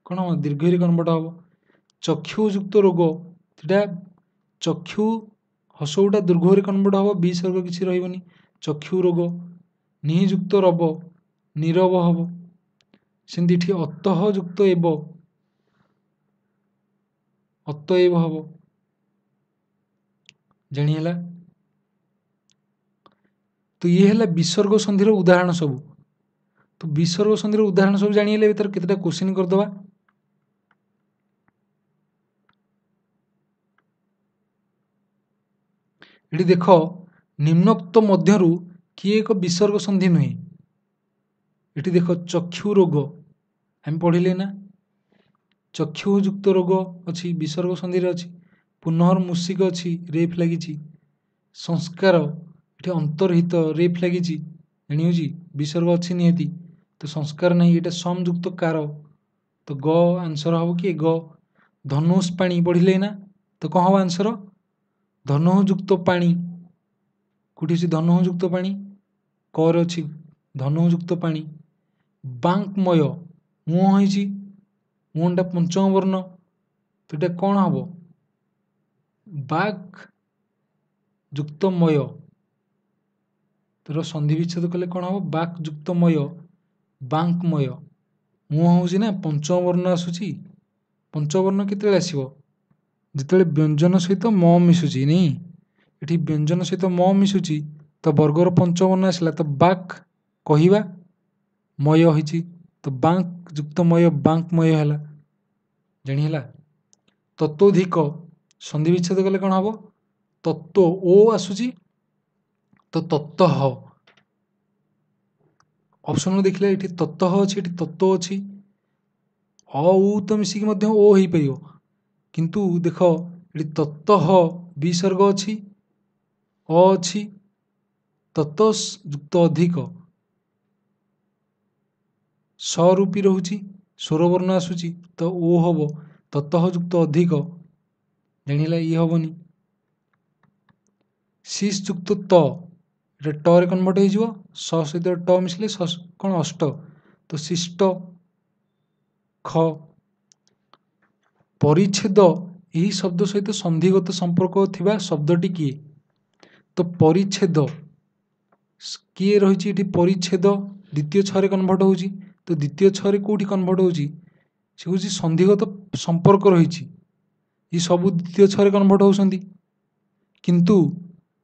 କ'ଣ ହେବ ଦୀର୍ଘରେ କନ୍ଭର୍ଟ ହେବ। ଚକ୍ଷୁ ଯୁକ୍ତ ରୋଗ, ସେଟା ଚକ୍ଷୁ ହସଉଟା ଦୀର୍ଘରେ କନ୍ଭର୍ଟ ହେବ, ବିସର୍ଗ କିଛି ରହିବନି, ଚକ୍ଷୁ ରୋଗ। ନିହି ଯୁକ୍ତ ରବ, ନିରବ ହେବ। ସେମିତି ଏଠି ଅତଃ ଯୁକ୍ତ ଏବ, ଅତଏବ ହେବ, ଜାଣିହେଲା। ତ ଇଏ ହେଲା ବିସର୍ଗ ସନ୍ଧିର ଉଦାହରଣ ସବୁ। ତ ବିସର୍ଗ ସନ୍ଧିର ଉଦାହରଣ ସବୁ ଜାଣିହେଲେ ଏବେ ତାର କେତେଟା କୋଶ୍ଚିନ୍ କରିଦେବା। ଏଠି ଦେଖ ନିମ୍ନୋକ୍ତ ମଧ୍ୟରୁ କିଏ ଏକ ବିସର୍ଗ ସନ୍ଧି ନୁହେଁ। ଏଠି ଦେଖ ଚକ୍ଷୁ ରୋଗ ଆମେ ପଢ଼ିଲେ ନା, ଚକ୍ଷୁ ଯୁକ୍ତ ରୋଗ ଅଛି, ବିସର୍ଗ ସନ୍ଧିରେ ଅଛି। ପୁନଃମୂଷିକ ଅଛି, ରେଫ୍ ଲାଗିଛି। ସଂସ୍କାର ଏଠି ଅନ୍ତର୍ହିତ, ରେଫ୍ ଲାଗିଛି, ଜାଣି ହେଉଛି ବିସର୍ଗ ଅଛି ନିହାତି। ତ ସଂସ୍କାର ନାହିଁ, ଏଇଟା ସମ୍ ଯୁକ୍ତ କାର, ତ ଗ ଆନ୍ସର ହେବ କି ଗ। ଧନୁଷ୍ ପାଣି ପଢ଼ିଲେ ନା, ତ କ'ଣ ହେବ ଆନ୍ସର, ଧନୁଃ ଯୁକ୍ତ ପାଣି। କେଉଁଠି ଅଛି ଧନୁଃ ଯୁକ୍ତ ପାଣି, କରେ ଅଛି ଧନୁଃ ଯୁକ୍ତ ପାଣି। ବାଙ୍କ୍ମୟ, ମୁହଁ ହେଇଛି, ମୁହଁଟା ପଞ୍ଚମ ବର୍ଣ୍ଣ, ତ ଏଇଟା କ'ଣ ହେବ, ବାକ୍ ଯୁକ୍ତମୟ। ତାର ସନ୍ଧି ବିଚ୍ଛେଦ କଲେ କ'ଣ ହେବ, ବାକ୍ ଯୁକ୍ତମୟ, ବାଙ୍କ୍ମୟ। ମୁହଁ ହେଉଛି ନା ପଞ୍ଚମ ବର୍ଣ୍ଣ ଆସୁଛି, ପଞ୍ଚବର୍ଣ୍ଣ କେତେବେଳେ ଆସିବ, ଯେତେବେଳେ ବ୍ୟଞ୍ଜନ ସହିତ ମ ମିଶୁଛି, ନାଇଁ। ଏଠି ବ୍ୟଞ୍ଜନ ସହିତ ମ ମିଶୁଛି, ତ ବର୍ଗର ପଞ୍ଚବର୍ଣ୍ଣ ଆସିଲା, ତ ବାକ୍ କହିବା, ମୟ ହେଇଛି, ତ ବାଙ୍କ୍ ଯୁକ୍ତମୟ, ବାଙ୍କ୍ମୟ ହେଲା, ଜାଣିହେଲା। ତତୋଧିକ ସନ୍ଧି ବିଚ୍ଛେଦ କଲେ କ'ଣ ହେବ, ତତ୍ତ୍ୱ ଓ ଆସୁଛି, ତ ତତଃ। ଅପସନରୁ ଦେଖିଲେ ଏଠି ତତଃ ଅଛି, ଏଠି ତତ୍ତ୍ୱ ଅଛି। ଅ ଉ ତ ମିଶିକି ମଧ୍ୟ ଓ ହେଇପାରିବ, କିନ୍ତୁ ଦେଖ ଏଠି ତତଃ ବିସର୍ଗ ଅଛି, ଅ ଅଛି, ତତସ୍ ଯୁକ୍ତ ଅଧିକ, ସ୍ୱରୂପୀ ରହୁଛି, ସ୍ୱରବର୍ଣ୍ଣ ଆସୁଛି, ତ ଓ ହେବ, ତତଃ ଯୁକ୍ତ ଅଧିକ, ଜାଣିହେଲା ଇଏ ହେବନି। ଶିଶ୍ ଯୁକ୍ତ ତ, ଏଟା ଟରେ କନ୍ଭର୍ଟ ହେଇଯିବ, ସ ସହିତ ଟ ମିଶିଲେ କ'ଣ ଅଷ୍ଟ, ତ ଶିଷ୍ଟ। ଖ ପରିଚ୍ଛେଦ, ଏହି ଶବ୍ଦ ସହିତ ସନ୍ଧିଗତ ସମ୍ପର୍କ ଥିବା ଶବ୍ଦଟି କିଏ, ତ ପରିଚ୍ଛେଦ କିଏ ରହିଛି ଏଠି, ପରିଚ୍ଛେଦ ଦ୍ୱିତୀୟ ଛରେ କନ୍ଭର୍ଟ ହେଉଛି, ତ ଦ୍ୱିତୀୟ ଛରେ କେଉଁଠି କନ୍ଭର୍ଟ ହେଉଛି, ସେ ହେଉଛି ସନ୍ଧିଗତ ସମ୍ପର୍କ ରହିଛି, ଏ ସବୁ ଦ୍ୱିତୀୟ ଛରେ କନ୍ଭର୍ଟ ହେଉଛନ୍ତି। କିନ୍ତୁ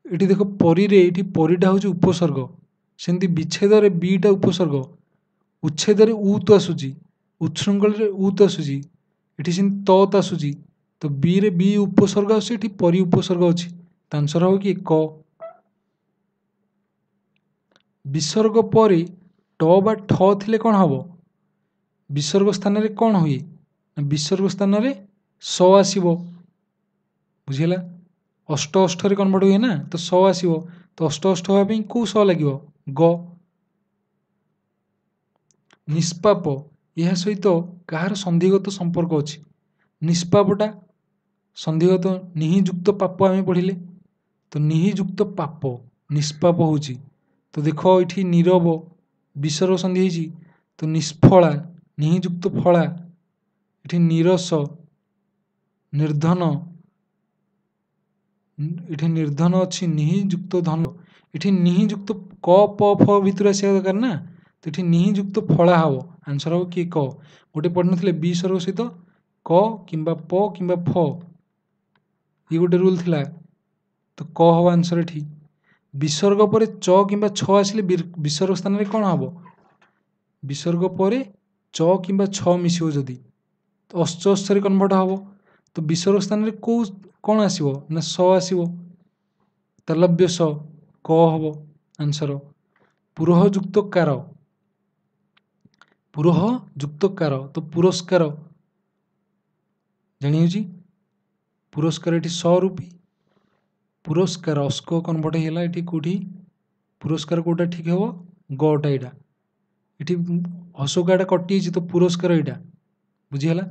ଏଠି ଦେଖ ପରିରେ, ଏଠି ପରିଟା ହେଉଛି ଉପସର୍ଗ, ସେମିତି ବିଚ୍ଛେଦରେ ବିଟା ଉପସର୍ଗ, ଉଚ୍ଛେଦରେ ଉତ୍ ଆସୁଛି, ଉଚ୍ଛୃଙ୍ଖଳରେ ଉତ୍ ଆସୁଛି, ଏଠି ସେମିତି ତତ୍ ଆସୁଛି, ତ ବିରେ ବି ଉପସର୍ଗ ଆସୁଛି, ଏଠି ପରି ଉପସର୍ଗ ଅଛି, ତ ଆନ୍ସର ହେବ କି କ। ବିସର୍ଗ ପରେ ଟ ବା ଠ ଥିଲେ କ'ଣ ହେବ, ବିସର୍ଗ ସ୍ଥାନରେ କ'ଣ ହୁଏ, ବିସର୍ଗ ସ୍ଥାନରେ ସ ଆସିବ, ବୁଝିହେଲା। ଅଷ୍ଟ ଅଷ୍ଟରେ କନ୍ଭର୍ଟ ହୁଏ ନା, ତ ସ ଆସିବ, ତ ଅଷ୍ଟ ଅଷ୍ଟ ହେବା ପାଇଁ କେଉଁ ସ ଲାଗିବ, ଗ। ନିଷ୍ପାପ, ଏହା ସହିତ କାହାର ସନ୍ଧିଗତ ସମ୍ପର୍କ ଅଛି, ନିଷ୍ପାପଟା ସନ୍ଧିଗତ, ନିହି ଯୁକ୍ତ ପାପ ଆମେ ପଢ଼ିଲେ, ତ ନିହି ଯୁକ୍ତ ପାପ ନିଷ୍ପାପ ହେଉଛି। ତ ଦେଖ ଏଠି ନିରବ ବିସର୍ଗ ସନ୍ଧି ହେଇଛି, ତ ନିଷ୍ଫଳା, ନିହି ଯୁକ୍ତ ଫଳା, ଏଠି ନିରସ, ନିର୍ଧନ, ଏଠି ନିର୍ଧନ ଅଛି, ନିହି ଯୁକ୍ତ ଧନ, ଏଠି ନିହି ଯୁକ୍ତ କ ପ ଫ ଭିତରୁ ଆସିବା ଦରକାର ନା, ତ ଏଠି ନିହି ଯୁକ୍ତ ଫଳା ହେବ, ଆନ୍ସର ହେବ କି କ। ଗୋଟେ ପଢ଼ିନଥିଲେ ବିସର୍ଗ ସହିତ କ କିମ୍ବା ପ କିମ୍ବା ଫ, ଇଏ ଗୋଟେ ରୁଲ୍ ଥିଲା, ତ କ ହେବ ଆନ୍ସର ଏଠି। ବିସର୍ଗ ପରେ ଚ କିମ୍ବା ଛ ଆସିଲେ ବିସର୍ଗ ସ୍ଥାନରେ କ'ଣ ହେବ, ବିସର୍ଗ ପରେ ଚ କିମ୍ବା ଛ ମିଶିବ ଯଦି ତ ଅଶ୍ଚ ରେ କନଭର୍ଟ ହେବ। ତ ବିସର୍ଗ ସ୍ଥାନରେ କେଉଁ କ'ଣ ଆସିବ ନା ସ ଆସିବ। ତାଲବ୍ୟ ସ କ ହେବ ଆନ୍ସର। ପୁରଃ ଯୁକ୍ତ କାର, ପୁରଃ ଯୁକ୍ତ କାର ତ ପୁରସ୍କାର ଜାଣି ହେଉଛି। ପୁରସ୍କାର ଏଠି ସ ରୂପୀ ପୁରସ୍କାର ଅସ୍କ କନଭର୍ଟ ହେଇଗଲା ଏଠି କେଉଁଠି ପୁରସ୍କାର କେଉଁଟା ଠିକ୍ ହେବ ଗଟା ଏଇଟା। ଏଠି ହସକାଟା କଟିଯାଇଛି ତ ପୁରସ୍କାର ଏଇଟା ବୁଝିହେଲା।